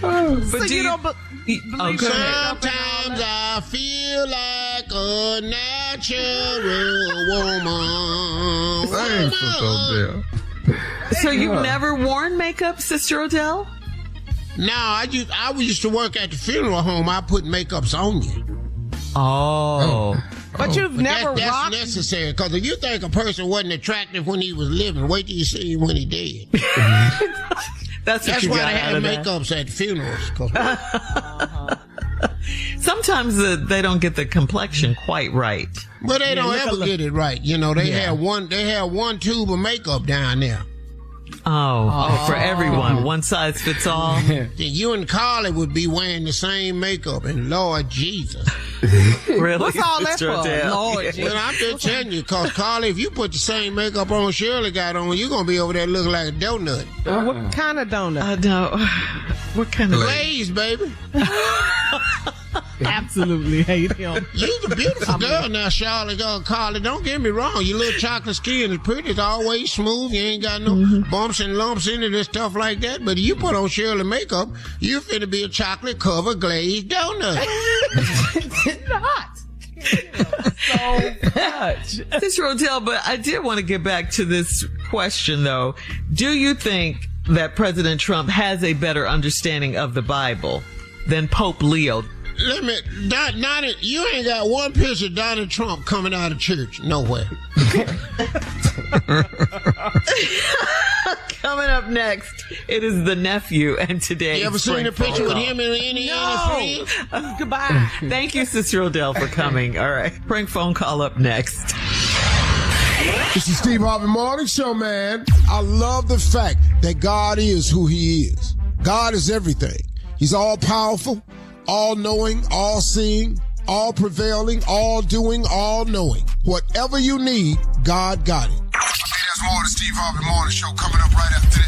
But
so
do
you don't
believe
Sometimes I feel like a natural woman.
Thanks, Sister Odell.
So you've never worn makeup, Sister Odell?
No, I used to work at the funeral home. I put makeups on you.
Oh.
But you've never
that's
rocked.
necessary, because if you think a person wasn't attractive when he was living, wait till you see him when he dead.
That's
why
you
they
got out
have
of that.
makeups at funerals.
sometimes they don't get the complexion quite right.
But they don't ever get it right. You know, they have one tube of makeup down there.
Oh, for everyone. One size fits all.
You and Carly would be wearing the same makeup, and Lord Jesus.
Really?
What's all that for? Lord Jesus.
Well, I'm just telling you, because Carly, if you put the same makeup on Shirley got on, you're going to be over there looking like a donut.
What kind of donut?
I know. What kind of...
Glaze, baby.
Absolutely hate him.
You're a beautiful girl now, Charlotte. Carly, don't get me wrong. Your little chocolate skin is pretty. It's always smooth. You ain't got no bumps and lumps in it and stuff like that. But you put on Shirley makeup, you're finna be a chocolate-covered glazed donut.
Not. So much.
This Odell, but I did want to get back to this question, though. Do you think that President Trump has a better understanding of the Bible than Pope Leo?
You ain't got one picture of Donald Trump coming out of church nowhere.
Coming up next, it is the nephew, and today.
You ever seen a picture with him and any friends?
Goodbye.
Thank you, Sister Odell, for coming. All right, prank phone call up next.
This is Steve Harvey Morning Show, man. I love the fact that God is who he is. God is everything. He's all powerful, all knowing, all seeing, all prevailing, all doing, all knowing. Whatever you need, God got it.
Hey, there's more of the Steve Harvey Morning Show coming up right after this.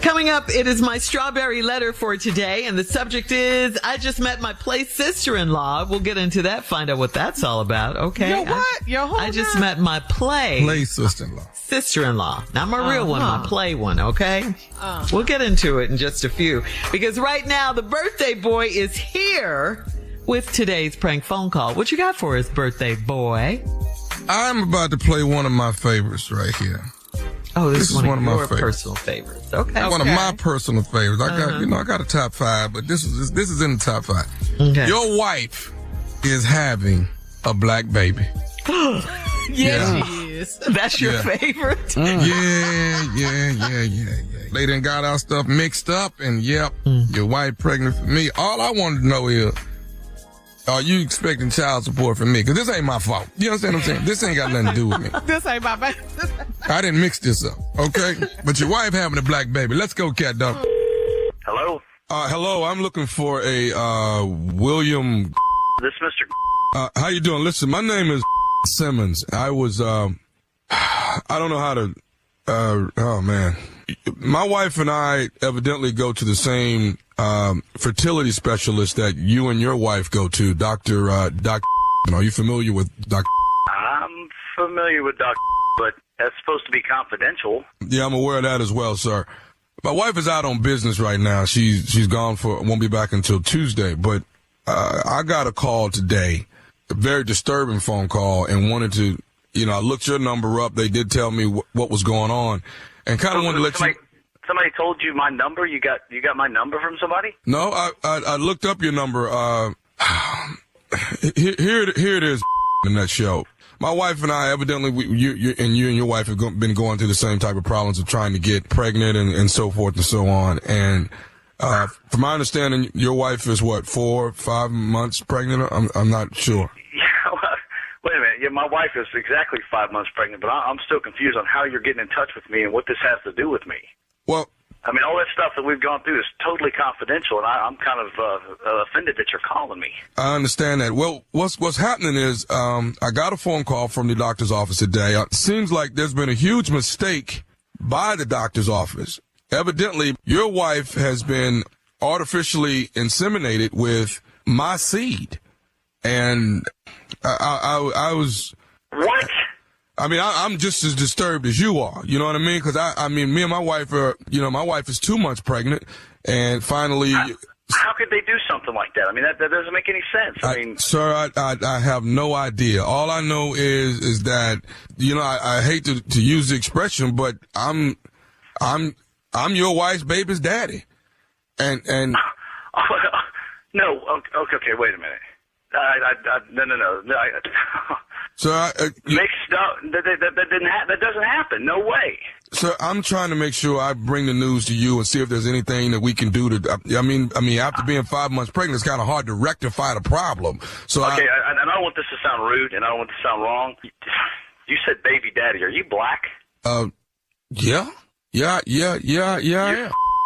Coming up, it is my strawberry letter for today, and the subject is, I just met my play sister-in-law. We'll get into that, find out what that's all about, okay?
Your what? Your whole
I just met my play
sister-in-law.
Sister-in-law. Not my real one, my play one, okay? We'll get into it in just a few. Because right now, the birthday boy is here with today's prank phone call. What you got for us, birthday boy?
I'm about to play one of my favorites right here.
Oh, this is one of
my
your personal favorites. Okay.
One of my personal favorites. I got a top 5, but this is in the top 5.
Okay.
Your wife is having a black baby.
Yes, she is.
That's your favorite?
Yeah. They done got our stuff mixed up, and your wife pregnant for me. All I wanted to know is, are you expecting child support from me? Because this ain't my fault. You understand what I'm saying? This ain't got nothing to do with me.
This ain't my baby.
I didn't mix this up, okay? But your wife having a black baby. Let's go, cat dog.
Hello?
Hello, I'm looking for a William.
This Mr.
How you doing? Listen, my name is Simmons. I was, I don't know how to, oh man. My wife and I evidently go to the same fertility specialist that you and your wife go to, Dr. Are you familiar with Dr.?
I'm familiar with Dr., but that's supposed to be confidential.
Yeah, I'm aware of that as well, sir. My wife is out on business right now. She's gone won't be back until Tuesday, but I got a call today, a very disturbing phone call, and wanted to, I looked your number up. They did tell me what was going on, and kind of wanted to let you.
Somebody told you my number? You got my number from somebody?
No, I looked up your number. Here it is in that show. My wife and I, evidently, you and your wife have been going through the same type of problems of trying to get pregnant and so forth and so on. And from my understanding, your wife is what, 4 or 5 months pregnant? I'm not sure.
Yeah, wait a minute. Yeah, my wife is exactly 5 months pregnant, but I'm still confused on how you're getting in touch with me and what this has to do with me.
Well,
I mean, all that stuff that we've gone through is totally confidential, and I'm kind of offended that you're calling me.
I understand that. Well, what's happening is I got a phone call from the doctor's office today. It seems like there's been a huge mistake by the doctor's office. Evidently, your wife has been artificially inseminated with my seed, and I was...
What?
I mean, I'm just as disturbed as you are. You know what I mean? Because I mean, me and my wife are, my wife is 2 months pregnant, and finally.
How could they do something like that? I mean, that doesn't make any sense. I mean,
sir, I have no idea. All I know is that, I hate to use the expression, but I'm your wife's baby's daddy, and.
No, okay, wait a minute. No.
So
mixed up. That doesn't happen. No way.
So I'm trying to make sure I bring the news to you and see if there's anything that we can do to. I mean, after being 5 months pregnant, it's kind of hard to rectify the problem. So
okay, I don't want this to sound rude, and I don't want this to sound wrong. You said baby daddy. Are you black?
Yeah.
You're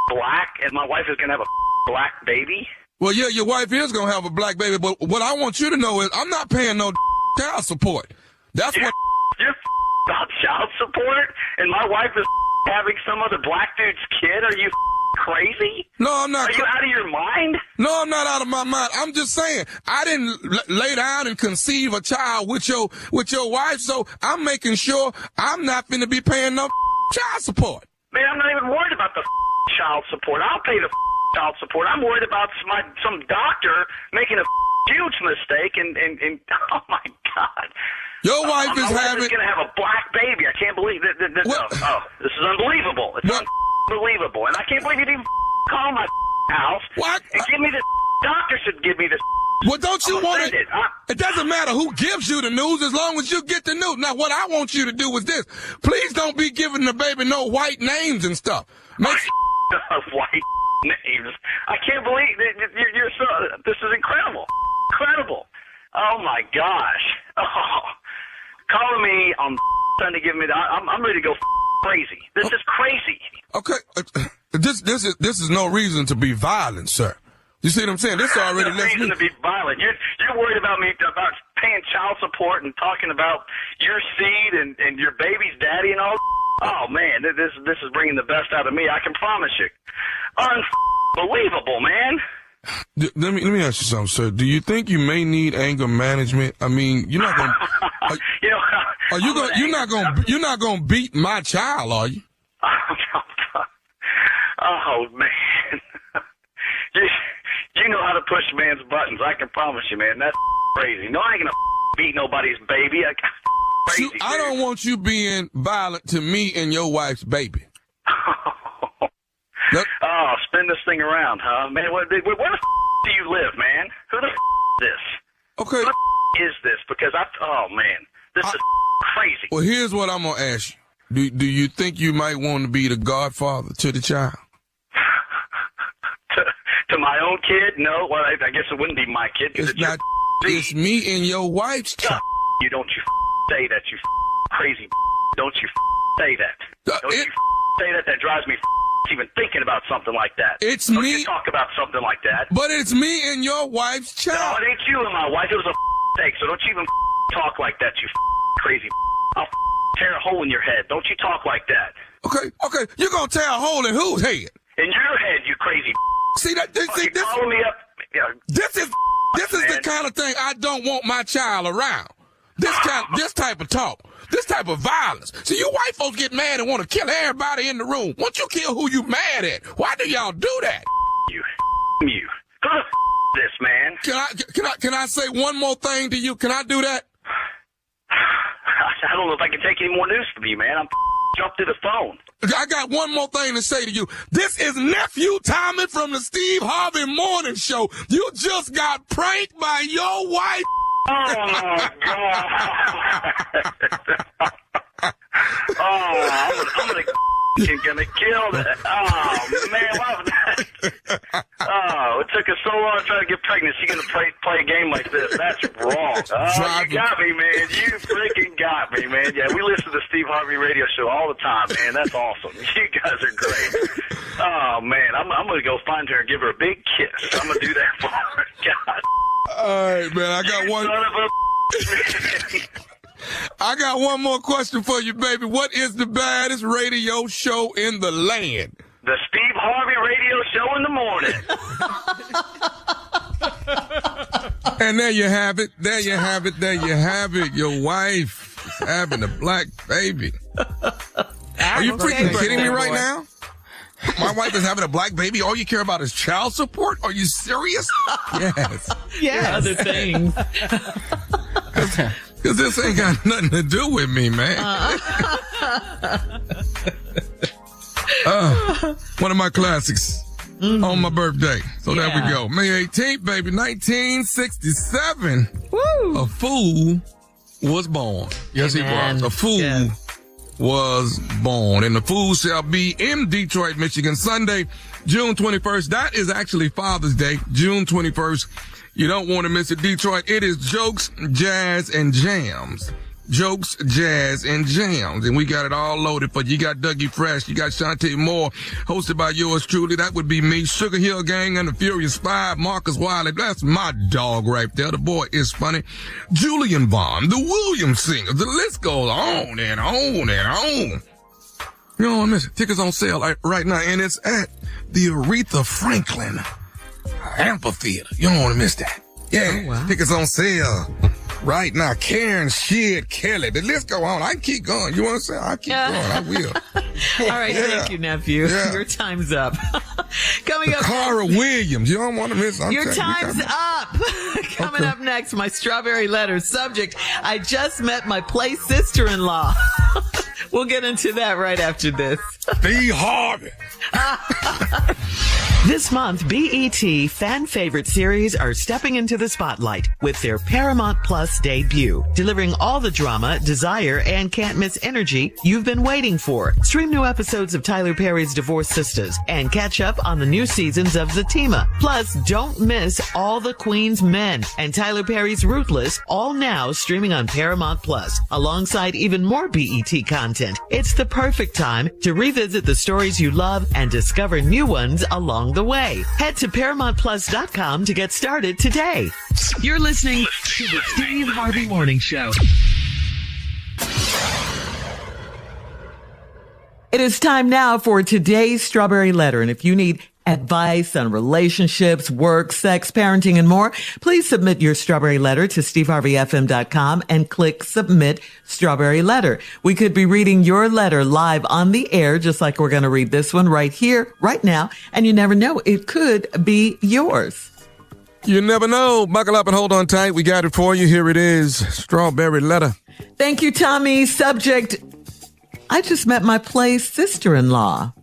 black, and my wife is gonna have a black baby.
Well, yeah, your wife is gonna have a black baby, but what I want you to know is I'm not paying no child support. That's what.
You're about child support, and my wife is having some other black dude's kid. Are you crazy?
No, I'm not.
Are you out of your mind?
No, I'm not out of my mind. I'm just saying I didn't lay down and conceive a child with your wife, so I'm making sure I'm not going to be paying no child support.
Man, I'm not even worried about the child support. I'll pay the child support. I'm worried about some doctor making a huge mistake, and oh my God.
Your wife is
going to have a black baby. I can't believe that. This is unbelievable. It's unbelievable. And I can't believe you didn't call my house and give me this. Doctor should give me this.
Well, don't you want it? It doesn't matter who gives you the news as long as you get the news. Now, what I want you to do is this. Please don't be giving the baby no white names and stuff.
White names. I can't believe you're so. This is incredible. Incredible. Oh, my gosh. Oh. Calling me on Sunday, giving me the. I'm ready to go crazy. This is crazy.
Okay, this is no reason to be violent, sir. You see what I'm saying? This already lets me.
Reason to be violent. You're worried about me about paying child support and talking about your seed and your baby's daddy and all. Oh man, this is bringing the best out of me. I can promise you. Unbelievable, man.
Let me ask you something, sir. Do you think you may need anger management? I mean, you're not gonna. You're not gonna beat my child, are you?
Oh man, you know how to push man's buttons. I can promise you, man. That's crazy. No, I ain't gonna beat nobody's baby. Crazy.
I don't want you being violent to me and your wife's baby.
Oh, spin this thing around, huh? Man, where the do you live, man? Who the is this?
Okay.
Who the is this? Because this is crazy.
Well, here's what I'm going to ask you. Do you think you might want to be the godfather to the child?
to my own kid? No. Well, I guess it wouldn't be my kid.
It's not. It's me and your wife's child.
You don't say that, you crazy. Don't you say that. Don't you say that. That drives me even thinking about something like that.
It's
Don't
me.
You talk about something like that.
But it's me and your wife's child.
No, it ain't you and my wife. It was a mistake. So don't you even talk like that, you crazy. I'll tear a hole in your head. Don't you talk like that.
Okay. You're gonna tear a hole in whose head?
In your head, you crazy.
See that? This
follow me up.
This is the kind of thing I don't want my child around. This type of talk. This type of violence. See, you white folks get mad and want to kill everybody in the room. Once you kill who you mad at, why do y'all do that?
You. Who the this, man?
Can I say one more thing to you? Can I do that?
I don't know if I can take any more news from you, man. I'm jumped to the phone.
I got one more thing to say to you. This is Nephew Tommy from the Steve Harvey Morning Show. You just got pranked by your wife.
Oh, my God. I'm gonna kill that. Oh, man, what was that? Oh, it took us so long to try to get pregnant. She's gonna play a game like this. That's wrong. Oh, you got me, man. You freaking got me, man. Yeah, we listen to the Steve Harvey radio show all the time, man. That's awesome. You guys are great. Oh, man, I'm gonna go find her and give her a big kiss. I'm gonna do that for her. God.
All right, man. I got one more question for you, baby. What is the baddest radio show in the land?
The Steve Harvey radio show in the morning.
And there you have it. There you have it. Your wife is having a black baby. Are you freaking kidding me right now? My wife is having a black baby. All you care about is child support? Are you serious? Yes.
Yeah, other things.
Because this ain't got nothing to do with me, man. One of my classics on my birthday. So there we go. May 18th, baby, 1967. Woo. A fool was born. Yes,
Amen.
he was. A fool was born. And the fool shall be in Detroit, Michigan, Sunday, June 21st. That is actually Father's Day, June 21st. You don't want to miss it, Detroit. It is Jokes, Jazz, and Jams. Jokes, Jazz, and Jams. And we got it all loaded for you. You got Dougie Fresh. You got Shantae Moore, hosted by yours truly. That would be me. Sugar Hill Gang and the Furious Five. Marcus Wiley. That's my dog right there. The boy is funny. Julian Vaughn. The Williams Singers. The list goes on and on and on. You don't want to miss it. Tickets on sale right now. And it's at the Aretha Franklin Amphitheater. You don't want to miss that. Yeah. Oh, wow. Tickets on sale right now. Karen, Shid, Kelly. The list go on. I can keep going. You want to say? I keep going. I will.
All right. Thank you, nephew. Yeah. Your time's up. Coming up.
Cara Williams. You don't want to miss.
Your time's up. Coming up next, my strawberry letter subject. I just met my play sister-in-law. We'll get into that right after this.
Steve Harvey.
This month, BET fan favorite series are stepping into the spotlight with their Paramount Plus debut, delivering all the drama, desire, and can't miss energy you've been waiting for. Stream new episodes of Tyler Perry's Divorced Sisters and catch up on the new seasons of Zatima. Plus, don't miss All the Queen's Men and Tyler Perry's Ruthless, all now streaming on Paramount Plus, alongside even more BET content. It's the perfect time to revisit the stories you love and discover new ones along the way. Head to ParamountPlus.com to get started today.
You're listening to the Steve Harvey Morning Show.
It is time now for today's Strawberry Letter. And if you need advice on relationships, work, sex, parenting, and more, please submit your Strawberry Letter to SteveHarveyFM.com and click Submit Strawberry Letter. We could be reading your letter live on the air, just like we're going to read this one right here, right now. And you never know, it could be yours.
You never know. Buckle up and hold on tight. We got it for you. Here it is. Strawberry Letter.
Thank you, Tommy. Subject: I just met my play sister-in-law.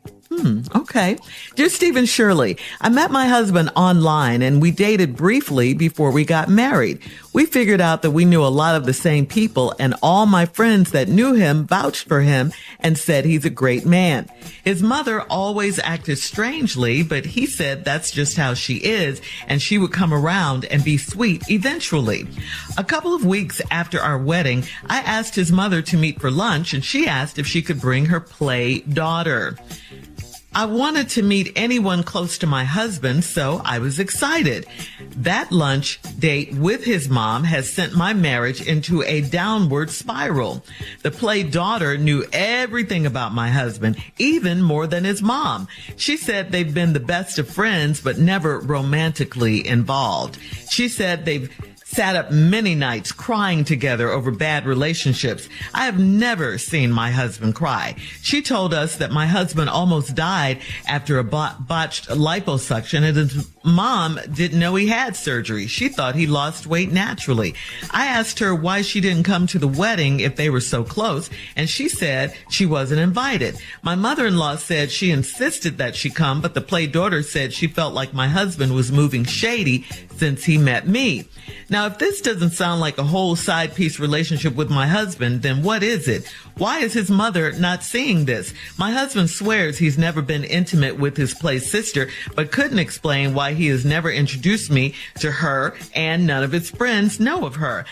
Okay. Dear Steve and Shirley, I met my husband online and we dated briefly before we got married. We figured out that we knew a lot of the same people, and all my friends that knew him vouched for him and said he's a great man. His mother always acted strangely, but he said that's just how she is, and she would come around and be sweet eventually. A couple of weeks after our wedding, I asked his mother to meet for lunch, and she asked if she could bring her play daughter. I wanted to meet anyone close to my husband, so I was excited. That lunch date with his mom has sent my marriage into a downward spiral. The play daughter knew everything about my husband, even more than his mom. She said they've been the best of friends, but never romantically involved. She said they've sat up many nights crying together over bad relationships. I have never seen my husband cry. She told us that my husband almost died after a botched liposuction, and his mom didn't know he had surgery. She thought he lost weight naturally. I asked her why she didn't come to the wedding if they were so close, and she said she wasn't invited. My mother-in-law said she insisted that she come, but the play daughter said she felt like my husband was moving shady since he met me. Now, if this doesn't sound like a whole side piece relationship with my husband, then what is it? Why is his mother not seeing this? My husband swears he's never been intimate with his play sister, but couldn't explain why he has never introduced me to her, and none of his friends know of her.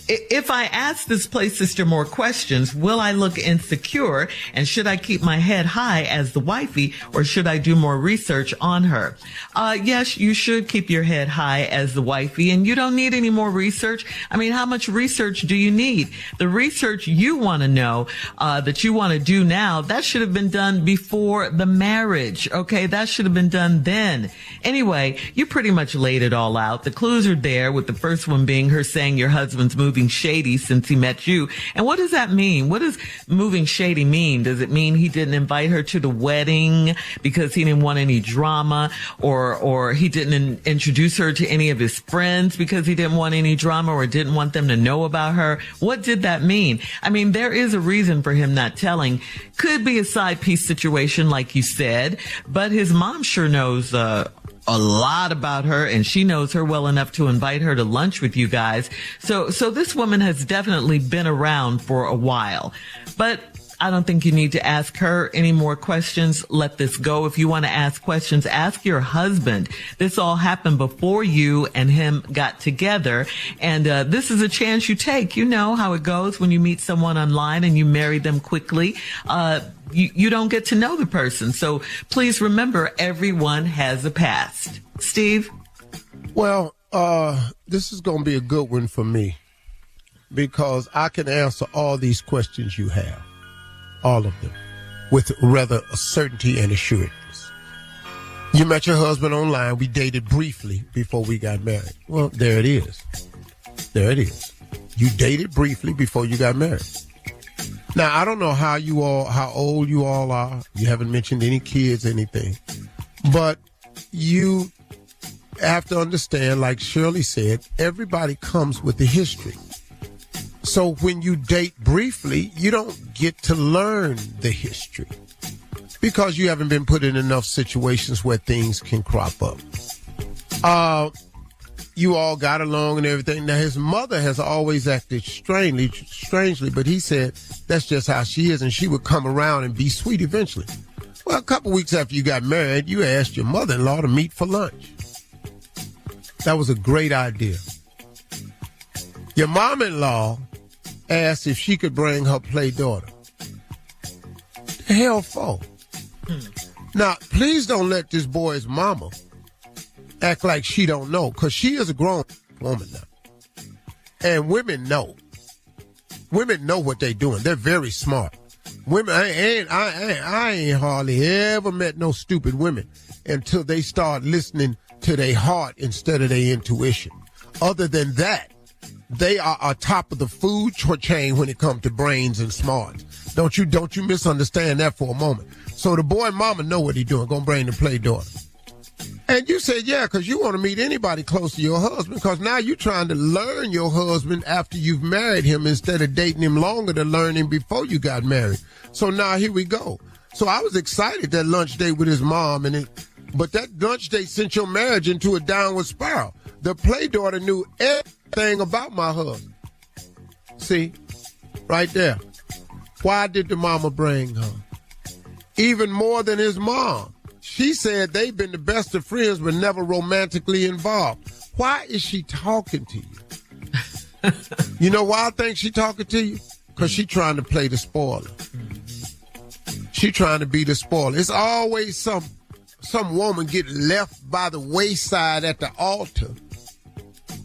If I ask this play sister more questions, will I look insecure? And should I keep my head high as the wifey, or should I do more research on her? Yes, you should keep your head high as the wifey, and you don't need any more research. I mean, how much research do you need? The research you want to know, that you want to do now, that should have been done before the marriage. Okay. That should have been done then. Anyway, you pretty much laid it all out. The clues are there, with the first one being her saying your husband's moving shady since he met you. And what does that mean? What does moving shady mean? Does it mean he didn't invite her to the wedding because he didn't want any drama, or he didn't introduce her to any of his friends because he didn't want any drama, or didn't want them to know about her? What did that mean? I mean, there is a reason for him not telling. Could be a side piece situation, like you said, but his mom sure knows a lot about her, and she knows her well enough to invite her to lunch with you guys. So this woman has definitely been around for a while. But I don't think you need to ask her any more questions. Let this go. If you want to ask questions, ask your husband. This all happened before you and him got together. And this is a chance you take. You know how it goes when you meet someone online and you marry them quickly. You don't get to know the person. So please remember, everyone has a past. Steve?
Well, this is going to be a good one for me because I can answer all these questions you have. All of them, with rather a certainty and assurance. You met your husband online. We dated briefly before we got married. Well, there it is. There it is. You dated briefly before you got married. Now, I don't know how old you all are. You haven't mentioned any kids, anything. But you have to understand, like Shirley said, everybody comes with a history. So when you date briefly, you don't get to learn the history because you haven't been put in enough situations where things can crop up. You all got along and everything. Now, his mother has always acted strangely, but he said that's just how she is, and she would come around and be sweet eventually. Well, a couple weeks after you got married, you asked your mother-in-law to meet for lunch. That was a great idea. Your mom-in-law asked if she could bring her play daughter. The hell for? Now, please don't let this boy's mama act like she don't know, because she is a grown woman now. And women know. Women know what they're doing. They're very smart. Women, I ain't hardly ever met no stupid women until they start listening to their heart instead of their intuition. Other than that, they are top of the food chain when it comes to brains and smarts. Don't you misunderstand that for a moment. So the boy mama know what he doing, gonna bring the play daughter. And you said, yeah, because you want to meet anybody close to your husband, because now you're trying to learn your husband after you've married him instead of dating him longer to learn him before you got married. So now here we go. So I was excited that lunch date with his mom, but that lunch date sent your marriage into a downward spiral. The play daughter knew everything about my husband. See, right there. Why did the mama bring her? Even more than his mom. She said they've been the best of friends but never romantically involved. Why is she talking to you? You know why I think she talking to you? Because she trying to play the spoiler. She trying to be the spoiler. It's always some woman get left by the wayside at the altar.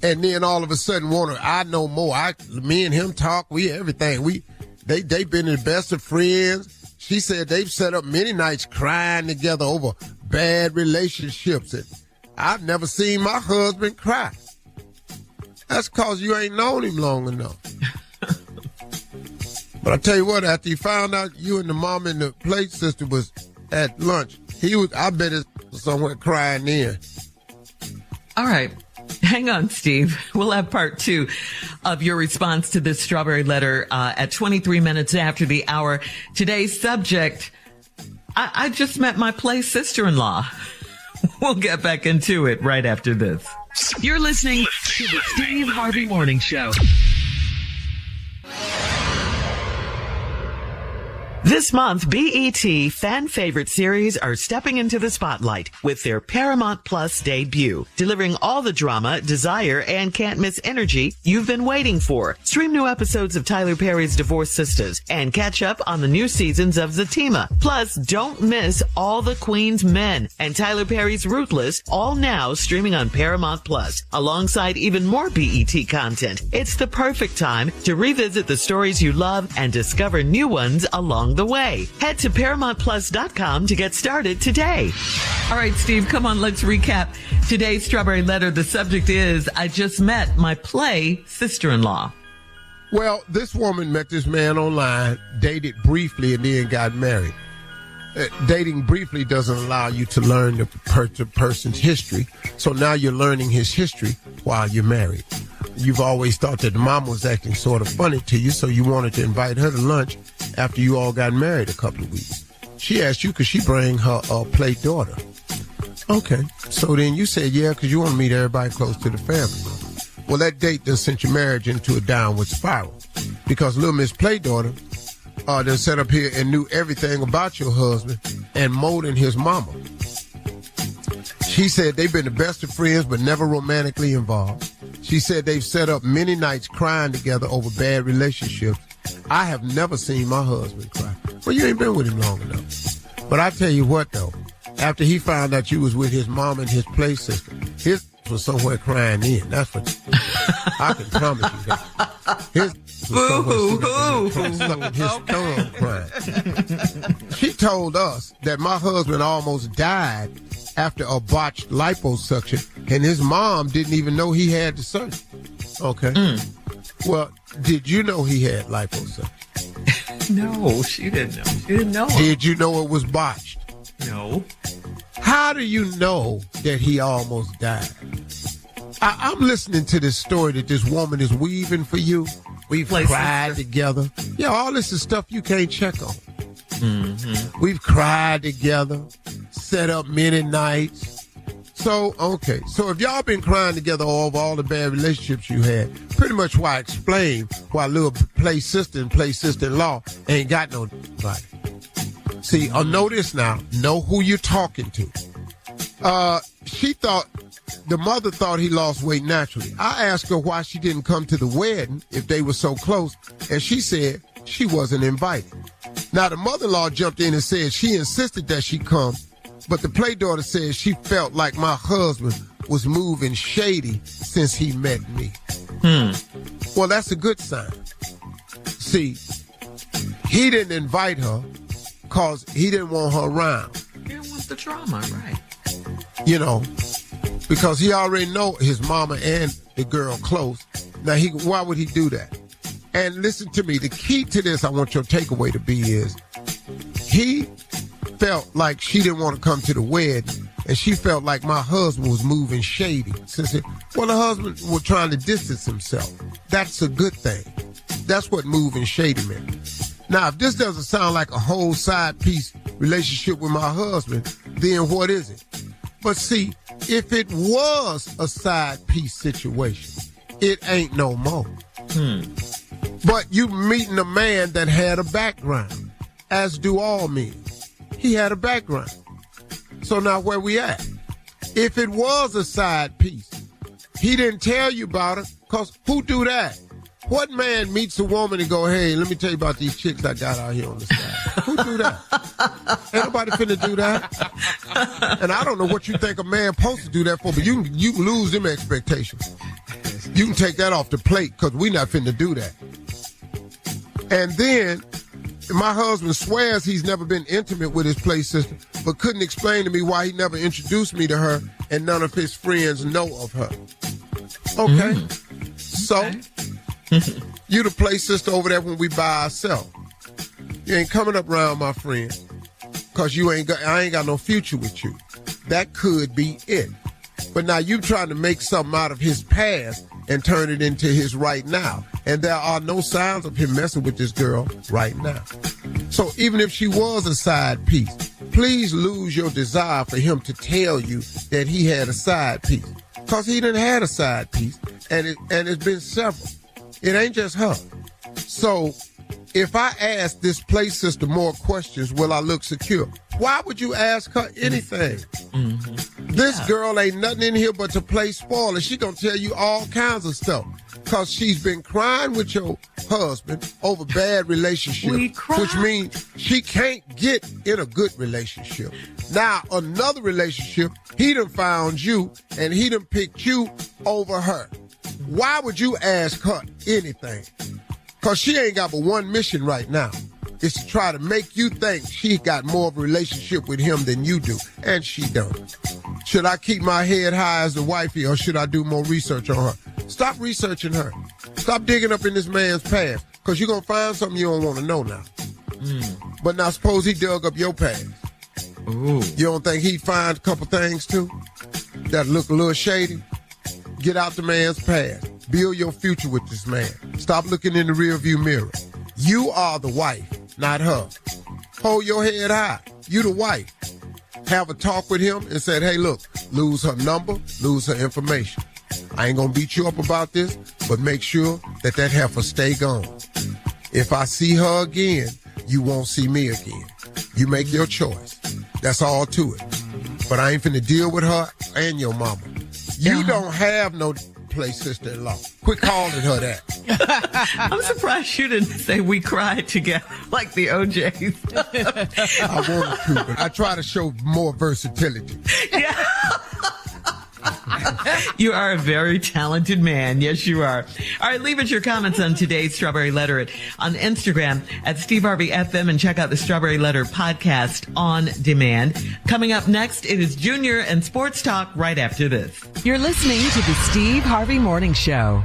And then all of a sudden I know more. Me and him talk, everything. They've been the best of friends. She said they've set up many nights crying together over bad relationships. And I've never seen my husband cry. That's because you ain't known him long enough. But I tell you what, after he found out you and the mom and the plate sister was at lunch, I bet it's somewhere crying in.
All right. Hang on, Steve. We'll have part 2 of your response to this strawberry letter at 23 minutes after the hour. Today's subject, I just met my play sister-in-law. We'll get back into it right after this.
You're listening to the Steve Harvey Morning Show.
This month, BET fan favorite series are stepping into the spotlight with their Paramount Plus debut, delivering all the drama, desire, and can't miss energy you've been waiting for. Stream new episodes of Tyler Perry's Divorced Sisters and catch up on the new seasons of Zatima. Plus, don't miss All the Queen's Men and Tyler Perry's Ruthless, all now streaming on Paramount Plus, alongside even more BET content. It's the perfect time to revisit the stories you love and discover new ones along the way. Head to ParamountPlus.com to get started today.
All right, Steve, come on, let's recap today's strawberry letter. The subject is, I just met my play sister-in-law.
Well, this woman met this man online, dated briefly, and then got married. Dating briefly doesn't allow you to learn the person's history. So now you're learning his history while you're married. You've always thought that the mom was acting sort of funny to you, so you wanted to invite her to lunch after you all got married a couple of weeks. She asked you, could she bring her play daughter?
Okay. So then you said, yeah, because you want to meet everybody close to the family. Well, that date done sent your marriage into a downward spiral. Because little Miss Playdaughter done sat up here and knew everything about your husband and more than his mama. She said they've been the best of friends but never romantically involved. She said they've set up many nights crying together over bad relationships. I have never seen my husband cry. Well, you ain't been with him long enough. But I tell you what, though, after he found out you was with his mom and his play sister, his was somewhere crying in. That's what I can promise you that. His was somewhere his thumb crying. She told us that my husband almost died after a botched liposuction, and his mom didn't even know he had the surgery. Okay. Well, did you know he had liposuction?
No, she didn't know. She didn't know.
Did you know it was botched?
No.
How do you know that he almost died? I'm listening to this story that this woman is weaving for you. We've cried together. Yeah, all this is stuff you can't check on. Mm-hmm. We've cried together, set up many nights. So, okay. So if y'all been crying together over all the bad relationships you had, pretty much why I explain why little play sister and play sister-in-law ain't got no body. See, know this now. Know who you're talking to. She thought, the mother thought he lost weight naturally. I asked her why she didn't come to the wedding if they were so close, and she said she wasn't invited. Now, the mother-in-law jumped in and said she insisted that she come, but the playdaughter said she felt like my husband was moving shady since he met me. Well, that's a good sign. See, he didn't invite her because he didn't want her around.
He didn't want the drama, right?
You know, because he already know his mama and the girl close. Now, why would he do that? And listen to me, the key to this I want your takeaway to be is he felt like she didn't want to come to the wedding, and she felt like my husband was moving shady. Well, the husband was trying to distance himself. That's a good thing. That's what moving shady meant. Now, if this doesn't sound like a whole side piece relationship with my husband, then what is it? But see, if it was a side piece situation, it ain't no more. But you meeting a man that had a background, as do all men. He had a background. So now where we at? If it was a side piece, he didn't tell you about it, because who do that? What man meets a woman and go, hey, let me tell you about these chicks I got out here on the side? Who do that? Ain't nobody finna do that. And I don't know what you think a man supposed to do that for, but you can lose them expectations. You can take that off the plate, because we not finna do that. And then my husband swears he's never been intimate with his play sister, but couldn't explain to me why he never introduced me to her and none of his friends know of her. Okay. So, you the play sister over there when we by ourselves. You ain't coming up around my friend because I ain't got no future with you. That could be it. But now you trying to make something out of his past and turn it into his right now. And there are no signs of him messing with this girl right now. So even if she was a side piece, please lose your desire for him to tell you that he had a side piece. Because he done had a side piece, and it's been several. It ain't just her. So if I ask this play sister more questions, will I look secure? Why would you ask her anything? This girl ain't nothing in here but to play spoiler. She gonna tell you all kinds of stuff. Because she's been crying with your husband over bad relationships, which means she can't get in a good relationship. Now, another relationship, he done found you, and he done picked you over her. Why would you ask her anything? Because she ain't got but one mission right now. It's to try to make you think she got more of a relationship with him than you do. And she don't. Should I keep my head high as the wifey, or should I do more research on her? Stop researching her. Stop digging up in this man's past, because you're going to find something you don't want to know now. But now suppose he dug up your past. Ooh. You don't think he'd find a couple things too that look a little shady? Get out the man's past. Build your future with this man. Stop looking in the rearview mirror. You are the wife, not her. Hold your head high. You the wife. have a talk with him and said, hey, look, lose her number, lose her information. I ain't gonna beat you up about this, but make sure that heifer stay gone. If I see her again, you won't see me again. You make your choice. That's all to it. But I ain't finna deal with her and your mama. You don't have no play sister-in-law. Quit calling her that.
I'm surprised you didn't say we cried together like the OJs.
I wanted to, but I try to show more versatility.
Yeah. You are a very talented man. Yes, you are. All right, leave us your comments on today's Strawberry Letter on Instagram at Steve Harvey FM, and check out the Strawberry Letter podcast on demand. Coming up next, it is Junior and Sports Talk right after this.
You're listening to the Steve Harvey Morning Show.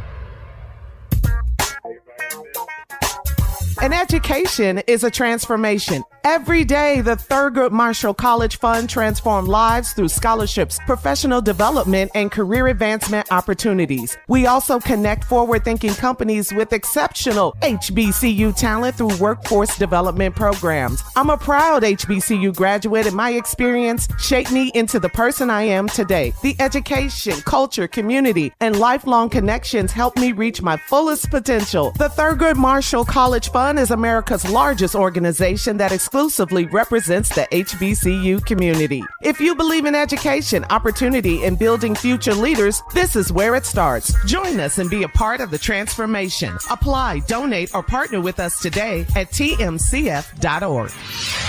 An education is a transformation. Every day, the Thurgood Marshall College Fund transforms lives through scholarships, professional development, and career advancement opportunities. We also connect forward-thinking companies with exceptional HBCU talent through workforce development programs. I'm a proud HBCU graduate, and my experience shaped me into the person I am today. The education, culture, community, and lifelong connections helped me reach my fullest potential. The Thurgood Marshall College Fund is America's largest organization that exclusively represents the HBCU community. If you believe in education, opportunity, and building future leaders, this is where it starts. Join us and be a part of the transformation. Apply, donate, or partner with us today at tmcf.org.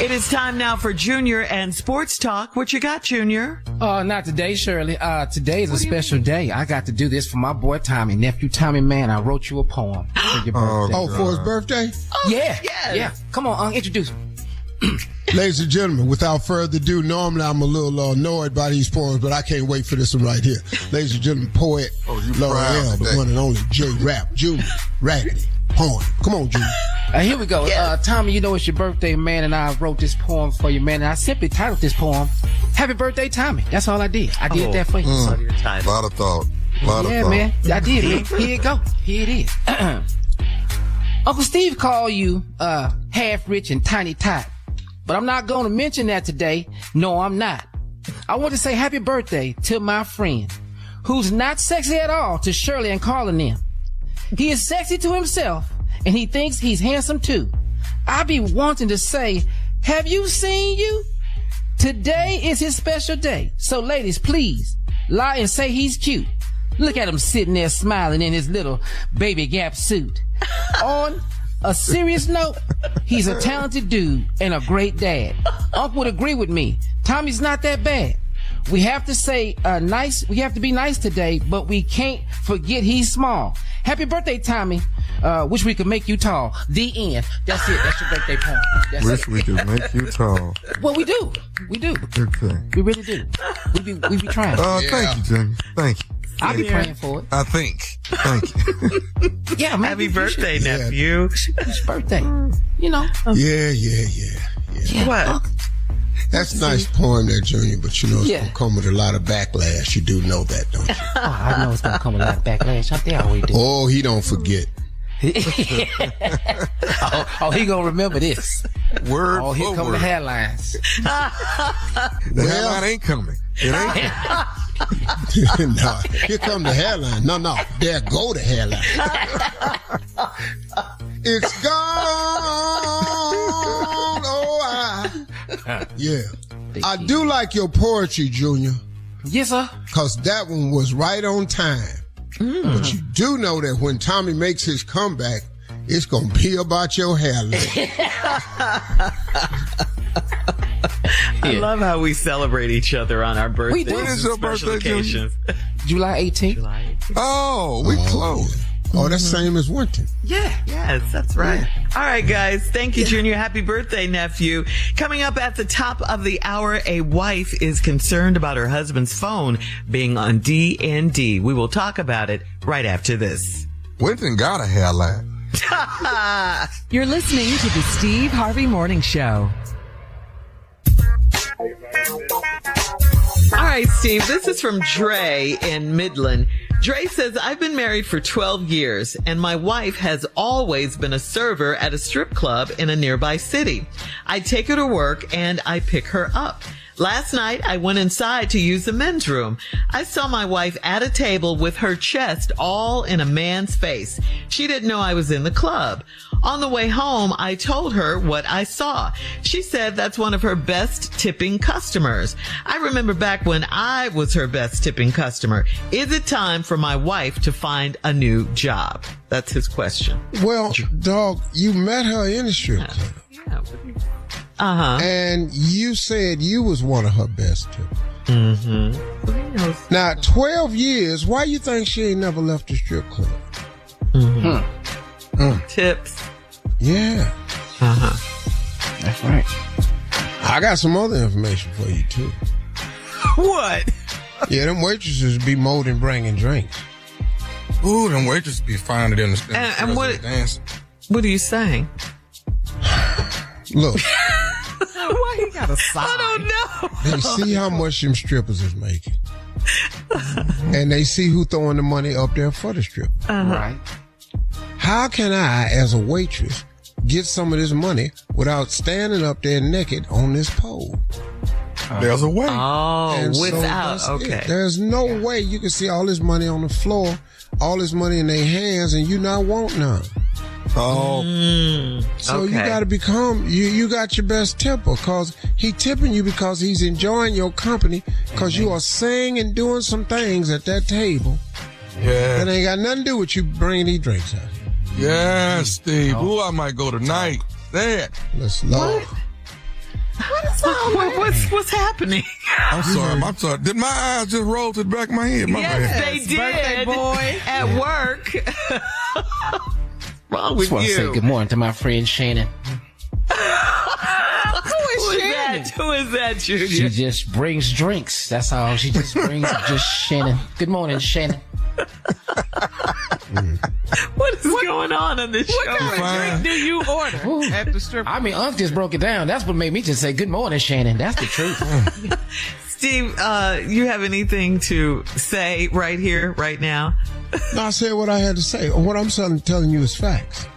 It is time now for Junior and Sports Talk. What you got, Junior?
Not today, Shirley. Today is a special day. I got to do this for my boy Tommy. Nephew Tommy, man, I wrote you a poem for your birthday.
For his birthday?
Yeah. Yes. Yeah. Come on, introduce me.
Ladies and gentlemen, without further ado, normally I'm a little annoyed by these poems, but I can't wait for this one right here. Ladies and gentlemen, poet L'Oreal, the one and only J. Rap Jr. Raggedy poem. Come on, Junior.
Here we go. Yeah. Tommy, you know it's your birthday, man, and I wrote this poem for you, man, and I simply titled this poem, Happy Birthday, Tommy. That's all I did. I did that for you.
A lot of thought.
Man. I did, man. Here you go. Here it is. Uncle Steve called you half rich and tiny tot, but I'm not going to mention that today. No, I'm not. I want to say happy birthday to my friend, who's not sexy at all to Shirley and Carl and them. He is sexy to himself, and he thinks he's handsome too. I be wanting to say, have you seen you? Today is his special day. So ladies, please lie and say he's cute. Look at him sitting there smiling in his little baby Gap suit. On a serious note, he's a talented dude and a great dad. Unc would agree with me. Tommy's not that bad. We have to say nice. We have to be nice today, but we can't forget he's small. Happy birthday, Tommy. Wish we could make you tall. The end. That's it. That's your birthday poem.
Wish we could make you tall.
Well, we do. We do.
Okay.
We really do. We be trying.
Thank you, Jimmy. Thank you.
I'll be praying for it.
I think. Thank you.
Yeah, man.
Happy birthday, nephew.
His birthday. You know.
Yeah.
What?
That's a nice poem there, Junior, but you know it's going to come with a lot of backlash. You do know that, don't you?
I know it's going to come with a lot of backlash. I think I always do.
Oh, he don't forget.
He going to remember this.
Word
Oh, here come the headlines.
The headline ain't coming. It ain't coming.
No, here come the hairline. No, there go the hairline. It's gone. I do like your poetry, Junior.
Yes, sir.
Because that one was right on time. But you do know that when Tommy makes his comeback, it's going to be about your hairline.
I love how we celebrate each other on our birthdays.
When
is your birthday,
occasions.
July 18th.
Oh, we close.
Oh, that's same as Winton.
Yeah. Yes, that's right. Yeah. All right, guys. Thank you, Junior. Happy birthday, nephew. Coming up at the top of the hour, a wife is concerned about her husband's phone being on D&D. We will talk about it right after this.
Winton got a hairline.
You're listening to the Steve Harvey Morning Show.
All right, Steve, this is from Dre in Midland. Dre says, I've been married for 12 years, and my wife has always been a server at a strip club in a nearby city. I take her to work, and I pick her up. Last night, I went inside to use the men's room. I saw my wife at a table with her chest all in a man's face. She didn't know I was in the club. On the way home, I told her what I saw. She said that's one of her best tipping customers. I remember back when I was her best tipping customer. Is it time for my wife to find a new job? That's his question.
Well, dog, you met her in the strip club.
Yeah. Uh-huh.
And you said you was one of her best tippers.
Mm-hmm.
Now, 12 years, why you think she ain't never left the strip club?
Mm-hmm. Tips.
Yeah.
Uh-huh.
That's right.
I got some other information for you, too.
What?
Yeah, them waitresses be more than bringing drinks.
Ooh, them waitresses be finding in the
and what are you saying?
Look.
Why you got a sign?
I don't know.
They see how much them strippers is making. And they see who throwing the money up there for the strip.
Right.
How can I, as a waitress, get some of this money without standing up there naked on this pole?
There's a way.
Oh,
And
without,
so
okay.
There's no way you can see all this money on the floor, all this money in their hands, and you not want none.
Oh.
So you got to become, you got your best tipper, because he tipping you because he's enjoying your company, because you are saying and doing some things at that table that ain't got nothing to do with you bringing these drinks out here.
Yeah, Steve. Ooh, I might go tonight. There.
Let's love.
What's happening?
I'm sorry. Did my eyes just roll to the back of my head? My
Yes,
bad.
they did.
Birthday boy.
At work. Wrong with
I just want to say good morning to my friend Shannon.
Who is that, Junior?
She just brings drinks. That's all. She just brings just Shannon. Good morning, Shannon.
What is going on this show?
What kind of drink do you order at the strip club?
I mean, Unc just broke it down. That's what made me just say good morning, Shannon. That's the truth.
Steve, you have anything to say right here, right now?
No, I said what I had to say. What I'm telling you is facts.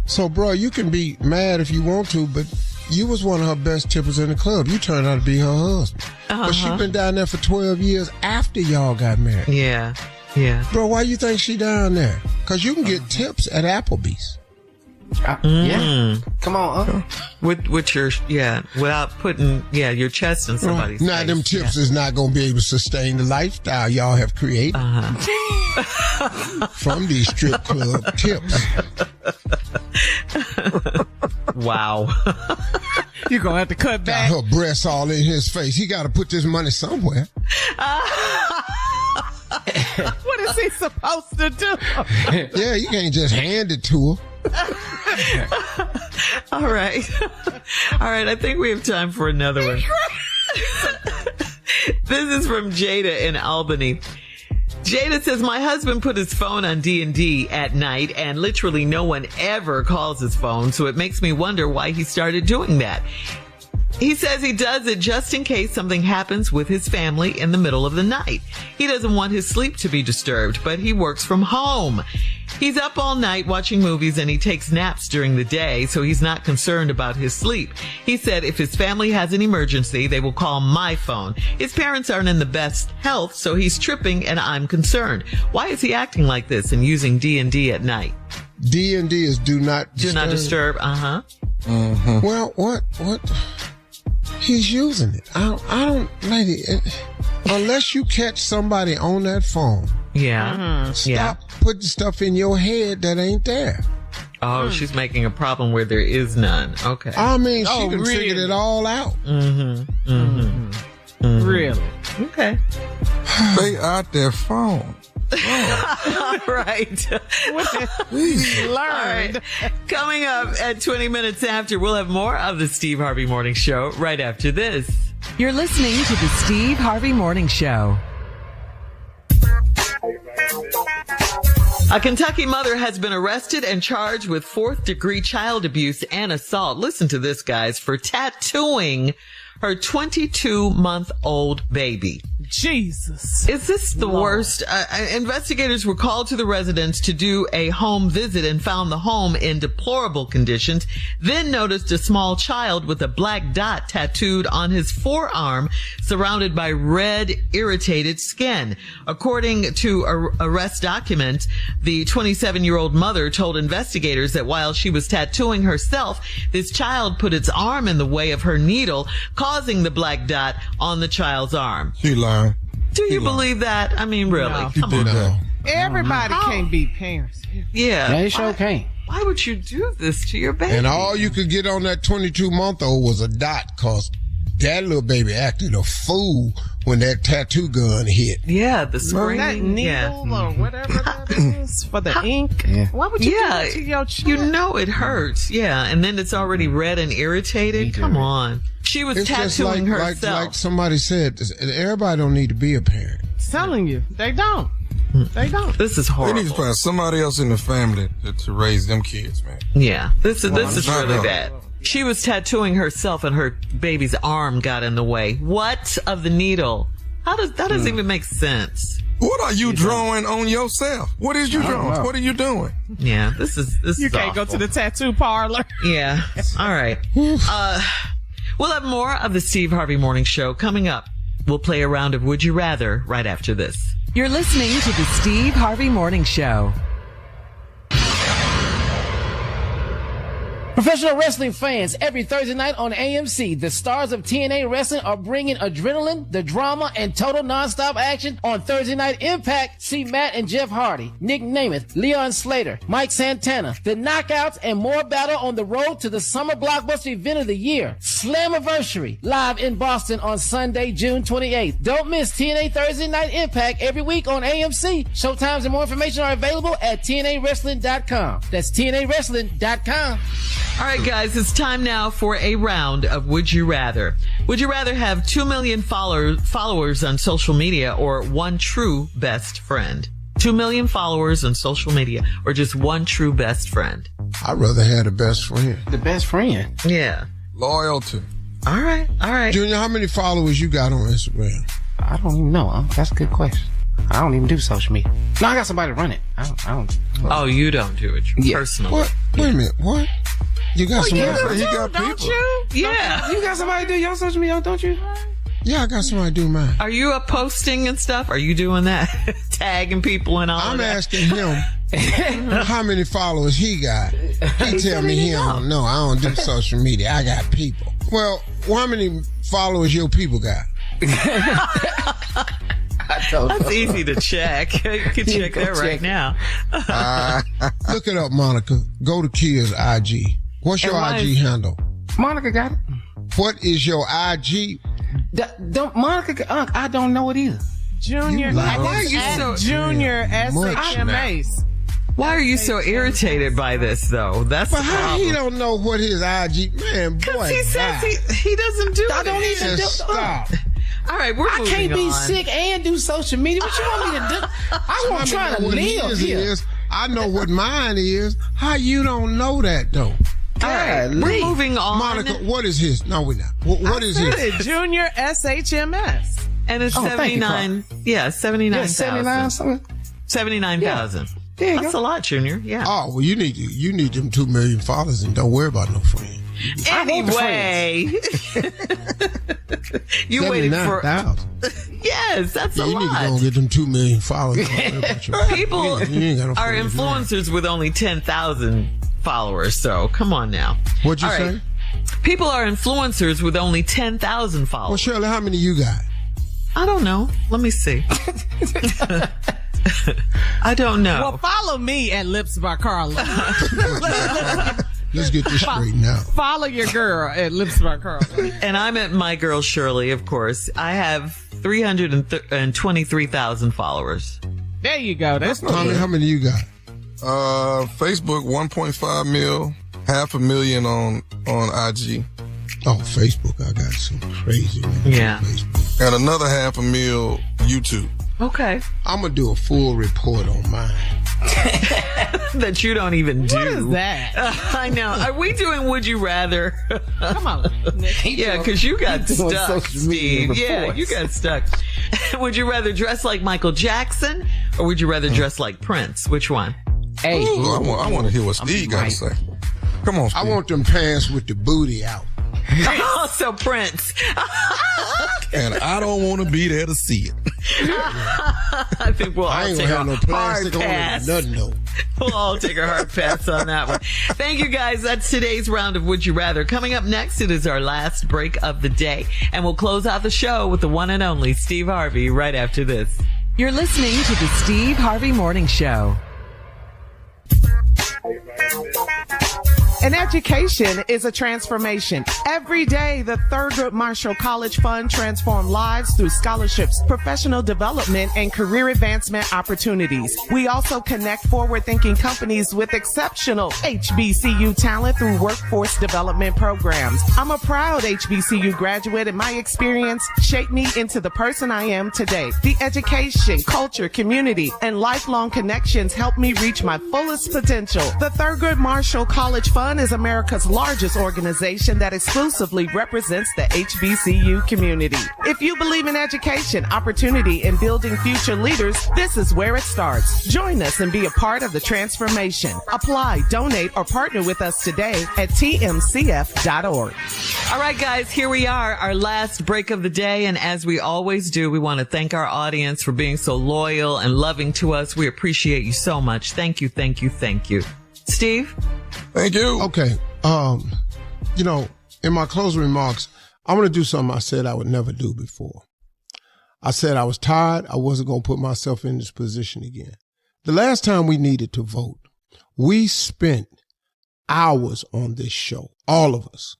So, bro, you can be mad if you want to, but you was one of her best tippers in the club. You turned out to be her husband. But she been down there for 12 years after y'all got married.
Yeah. Yeah.
Bro, why you think she down there? Because you can get tips at Applebee's.
Yeah. Come on, Unc.
With your, without putting, your chest in somebody's face.
Now, them tips is not going to be able to sustain the lifestyle y'all have created from these strip club tips.
Wow.
You're going to have to cut back.
Got her breasts all in his face. He got to put this money somewhere.
What is he supposed to do?
Yeah, you can't just hand it to her.
All right. I think we have time for another one. This is from Jada in Albany. Jada says, my husband put his phone on D&D at night, and literally no one ever calls his phone, so it makes me wonder why he started doing that. He says he does it just in case something happens with his family in the middle of the night. He doesn't want his sleep to be disturbed, but he works from home. He's up all night watching movies and he takes naps during the day, so he's not concerned about his sleep. He said if his family has an emergency, they will call my phone. His parents aren't in the best health, so he's tripping and I'm concerned. Why is he acting like this and using D&D at night?
D&D is do not disturb.
Do not disturb,
Well, what? He's using it. I don't, lady, unless you catch somebody on that phone.
Yeah.
Stop putting stuff in your head that ain't there.
Oh, she's making a problem where there is none. Okay.
I mean, she can figure it all out.
Really?
Okay.
Stay out their phone.
All right.
Learned.
All right. Coming up at 20 minutes after, we'll have more of the Steve Harvey Morning Show right after this.
You're listening to the Steve Harvey Morning Show.
A Kentucky mother has been arrested and charged with 4th-degree child abuse and assault. Listen to this, guys, for tattooing her 22-month-old baby.
Jesus.
Is this the worst? Investigators were called to the residence to do a home visit and found the home in deplorable conditions, then noticed a small child with a black dot tattooed on his forearm, surrounded by red, irritated skin. According to arrest documents, the 27-year-old mother told investigators that while she was tattooing herself, this child put its arm in the way of her needle, causing the black dot on the child's arm.
She lied.
Do you believe that? I mean, really?
No.
Come on.
Everybody can't be parents.
Yeah.
They sure can't.
Why would you do this to your baby?
And all you could get on that 22-month-old was a dot, cause that little baby acted a fool when that tattoo gun hit.
Yeah, the screen.
That needle or whatever that is for the ink.
Yeah.
Why would you do that to your child?
You know it hurts. Yeah, and then it's already red and irritated. Come on. She was
It's just
tattooing
like
herself.
like somebody said, everybody don't need to be a parent.
Telling you, they don't. They don't.
This is
They
horrible.
need to find somebody else in the family to raise them kids, man.
Yeah, this is
not
really
wrong.
bad. She was tattooing herself and her baby's arm got in the way. What of the needle? That doesn't even make sense.
What are you drawing on yourself? What is you drawing? What are you doing?
Yeah, this is
You can't go to the tattoo parlor.
Yeah. All right. We'll have more of the Steve Harvey Morning Show coming up. We'll play a round of Would You Rather right after this.
You're listening to the Steve Harvey Morning Show.
Professional wrestling fans, every Thursday night on AMC, the stars of TNA Wrestling are bringing adrenaline, the drama, and total nonstop action on Thursday Night Impact. See Matt and Jeff Hardy, Nick Namath, Leon Slater, Mike Santana, the Knockouts, and more battle on the road to the summer blockbuster event of the year, Slammiversary, live in Boston on Sunday, June 28th. Don't miss TNA Thursday Night Impact every week on AMC. Showtimes and more information are available at TNAWrestling.com. That's TNAWrestling.com.
All right, guys, it's time now for a round of Would You Rather. Would you rather have 2 million followers on social media or one true best friend? 2 million followers on social media or just one true best friend?
I'd rather have the best friend.
The best friend?
Yeah.
Loyalty.
All right.
Junior, how many followers you got on Instagram?
I don't even know. That's a good question. I don't even do social media. No, I got somebody to run it. I don't.
Oh, you don't do it personally.
What? Wait a minute. What? You got somebody?
He got
Don't
people.
you?
Yeah.
You got somebody to do your social media, don't you?
Yeah, I got somebody to do mine.
Are you posting and stuff? Are you doing that? Tagging people and all
I'm
of that?
asking him how many followers he got. He tell me he don't know. I don't do social media. I got people. Well, how many followers your people got?
That's easy to check. You can check that right now.
Look it up, Monica. Go to Kia's IG. What's your IG handle?
Monica got it.
What is your IG?
Monica, I don't know it either.
Junior,
Why
are you so
Junior SHMAs.
Why are you so irritated by this, though? That's
But
the
how
problem.
he don't know what his IG? Man, boy,
Because he says he doesn't do it.
I don't even do
stop.
All right, we're moving
I can't be
on.
sick and do social media. What you want me to do? I'm trying to
what
live
his
here.
is. I know what mine is. How you don't know that though?
All right, we're moving on.
Monica, what is his? No, we're not. What is his?
Junior SHMS.
And it's 79. Yeah, 79,000.
79 something.
79,000.
There you
That's
go.
a lot, Junior. Yeah.
Oh, well, you need them 2 million followers and don't worry about no friend.
Anyway, you waited for
79,000.
Yes, that's a
You need to go and
lot.
get them 2 million followers. Don't worry about your friend.
People
You ain't got no
are
friends.
influencers with only 10,000 followers, so come on now.
What'd you
All
say?
right. People are influencers with only 10,000
Well,
followers.
Shirley, how many you got?
I don't know. Let me see. I don't know.
Well, follow me at Lips by Carla.
Let's get this straight now.
Follow your girl at Lips by Carla.
And I'm at my girl Shirley, of course. I have 323,000 followers.
There you go. That's
Tommy, how many you got?
Facebook 1.5 mil, 500,000 on IG,
Oh, Facebook. I got some crazy. Man.
Yeah.
Facebook.
and another 500,000 YouTube.
Okay.
I'm gonna do a full report on mine.
that you don't even do.
What is that?
I know. Are we doing Would You Rather?
Come on.
Yeah, because you got stuck, Steve. Yeah,
force.
you got stuck. Would you rather dress like Michael Jackson or would you rather dress like Prince? Which one?
Hey.
Ooh, I want to hear what Steve got to say. Come on, Steve.
I want them pants with the booty out.
So Prince.
And I don't want to be there to see it.
I think we'll
I
all
ain't
take
gonna have
a
no plastic
hard
on
pass.
it or nothing, though.
We'll all take a hard pass on that one. Thank you, guys. That's today's round of Would You Rather. Coming up next, it is our last break of the day. And we'll close out the show with the one and only Steve Harvey right after this.
You're listening to the Steve Harvey Morning Show.
An education is a transformation. Every day, the Thurgood Marshall College Fund transforms lives through scholarships, professional development, and career advancement opportunities. We also connect forward-thinking companies with exceptional HBCU talent through workforce development programs. I'm a proud HBCU graduate, and my experience shaped me into the person I am today. The education, culture, community, and lifelong connections helped me reach my fullest potential. The Thurgood Marshall College Fund is America's largest organization that exclusively represents the HBCU community. If you believe in education, opportunity, and building future leaders, this is where it starts. Join us and be a part of the transformation. Apply, donate, or partner with us today at tmcf.org.
All right, guys, here we are, our last break of the day. And as we always do, we want to thank our audience for being so loyal and loving to us. We appreciate you so much. Thank you, thank you, thank you. Steve?
Thank you.
Okay. In my closing remarks, I'm going to do something I said I would never do before. I said I was tired. I wasn't going to put myself in this position again. The last time we needed to vote, we spent hours on this show, all of us,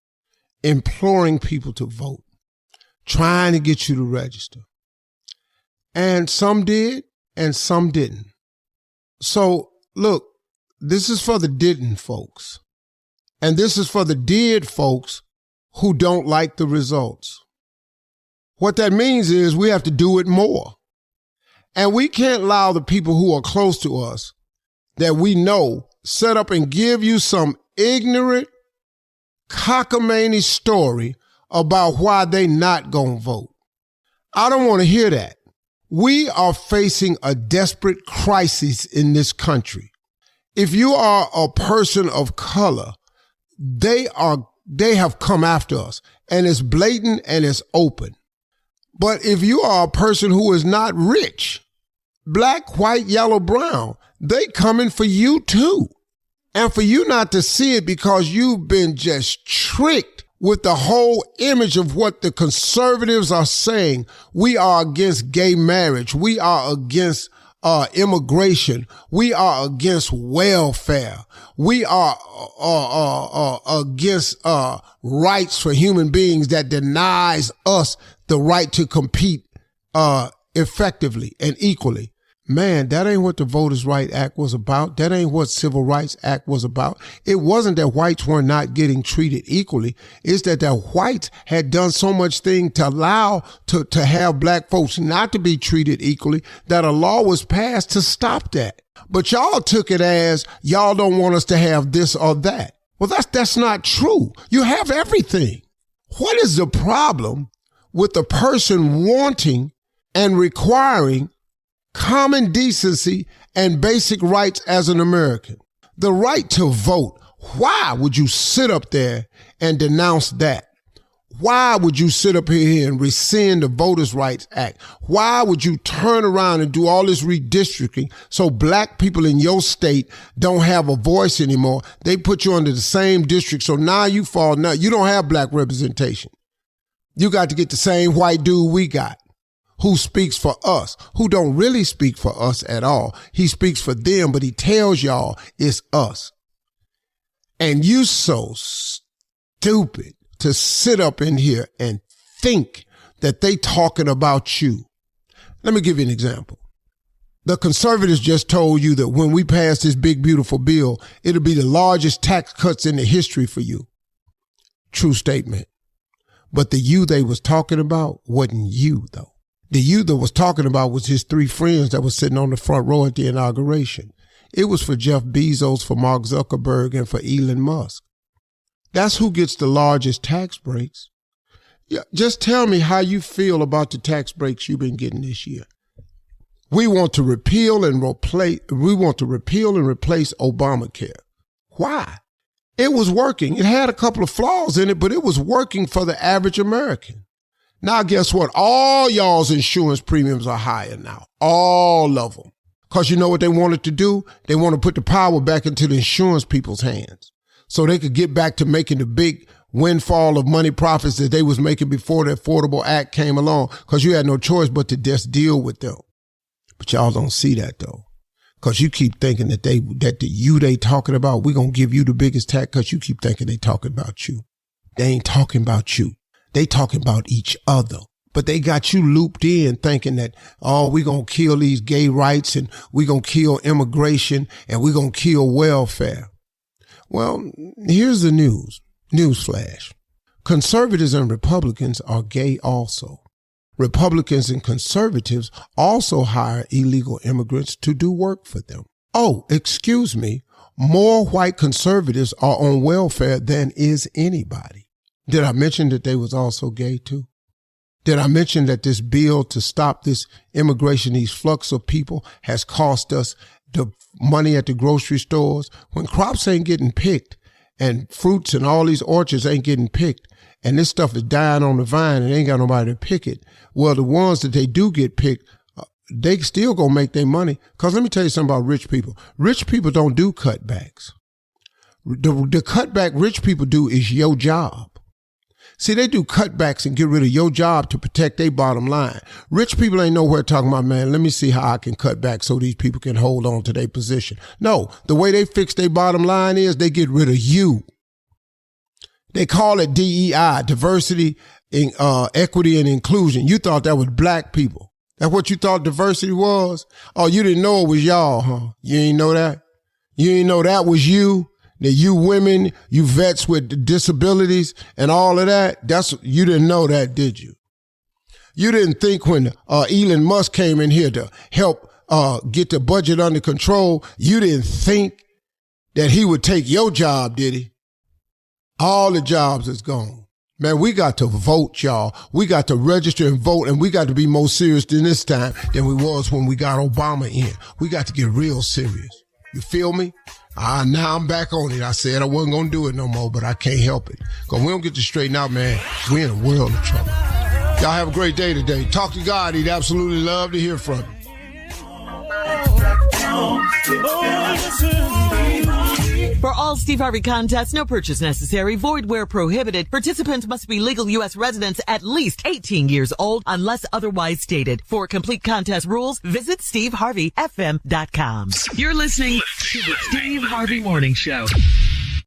imploring people to vote, trying to get you to register. And some did and some didn't. So, look, this is for the didn't folks. And this is for the did folks who don't like the results. What that means is we have to do it more. And we can't allow the people who are close to us that we know set up and give you some ignorant, cockamamie story about why they not gonna vote. I don't want to hear that. We are facing a desperate crisis in this country. If you are a person of color, they have come after us, and it's blatant and it's open. But if you are a person who is not rich, black, white, yellow, brown, they coming for you too. And for you not to see it because you've been just tricked with the whole image of what the conservatives are saying. We are against gay marriage. We are against immigration. We are against welfare. We are against rights for human beings that denies us the right to compete effectively and equally. Man, that ain't what the Voters' Rights Act was about. That ain't what Civil Rights Act was about. It wasn't that whites were not getting treated equally. It's that the whites had done so much thing to allow to have black folks not to be treated equally that a law was passed to stop that. But y'all took it as y'all don't want us to have this or that. Well, that's not true. You have everything. What is the problem with the person wanting and requiring common decency and basic rights as an American? The right to vote. Why would you sit up there and denounce that? Why would you sit up here and rescind the Voters' Rights Act? Why would you turn around and do all this redistricting so black people in your state don't have a voice anymore? They put you under the same district, so now you don't have black representation. You got to get the same white dude we got, who speaks for us, who don't really speak for us at all. He speaks for them, but he tells y'all it's us. And you so stupid to sit up in here and think that they talking about you. Let me give you an example. The conservatives just told you that when we pass this big, beautiful bill, it'll be the largest tax cuts in the history for you. True statement. But the you they was talking about wasn't you, though. The you that was talking about was his three friends that was sitting on the front row at the inauguration. It was for Jeff Bezos, for Mark Zuckerberg, and for Elon Musk. That's who gets the largest tax breaks. Yeah, just tell me how you feel about the tax breaks you've been getting this year. We want to repeal and replace Obamacare. Why? It was working. It had a couple of flaws in it, but it was working for the average American. Now, guess what? All y'all's insurance premiums are higher now. All of them. Because you know what they wanted to do? They want to put the power back into the insurance people's hands so they could get back to making the big windfall of money profits that they was making before the Affordable Act came along, because you had no choice but to just deal with them. But y'all don't see that, though, because you keep thinking that they talking about, we're going to give you the biggest tax, because you keep thinking they talking about you. They ain't talking about you. They talking about each other. But they got you looped in thinking that, oh, we're going to kill these gay rights and we're going to kill immigration and we're going to kill welfare. Well, here's the news. Newsflash. Conservatives and Republicans are gay also. Republicans and conservatives also hire illegal immigrants to do work for them. Oh, excuse me. More white conservatives are on welfare than is anybody. Did I mention that they was also gay too? Did I mention that this bill to stop this immigration, these flux of people, has cost us the money at the grocery stores? When crops ain't getting picked and fruits and all these orchards ain't getting picked and this stuff is dying on the vine and ain't got nobody to pick it, well, the ones that they do get picked, they still gonna make their money. Because let me tell you something about rich people. Rich people don't do cutbacks. The cutback rich people do is your job. See, they do cutbacks and get rid of your job to protect their bottom line. Rich people ain't nowhere talking about, man, let me see how I can cut back so these people can hold on to their position. No, the way they fix their bottom line is they get rid of you. They call it DEI, diversity, equity, and inclusion. You thought that was black people. That's what you thought diversity was? Oh, you didn't know it was y'all, huh? You ain't know that? You ain't know that was you? That you women, you vets with disabilities and all of that, you didn't know that, did you? You didn't think when Elon Musk came in here to help get the budget under control, you didn't think that he would take your job, did he? All the jobs is gone. Man, we got to vote, y'all. We got to register and vote, and we got to be more serious this time than we was when we got Obama in. We got to get real serious. You feel me? Now I'm back on it. I said I wasn't going to do it no more, but I can't help it. Because we don't get to straighten out, man. We're in a world of trouble. Y'all have a great day today. Talk to God. He'd absolutely love to hear from you.
For all Steve Harvey contests, no purchase necessary, void where prohibited. Participants must be legal U.S. residents at least 18 years old unless otherwise stated. For complete contest rules, visit SteveHarveyFM.com.
You're listening to the Steve Harvey Morning Show.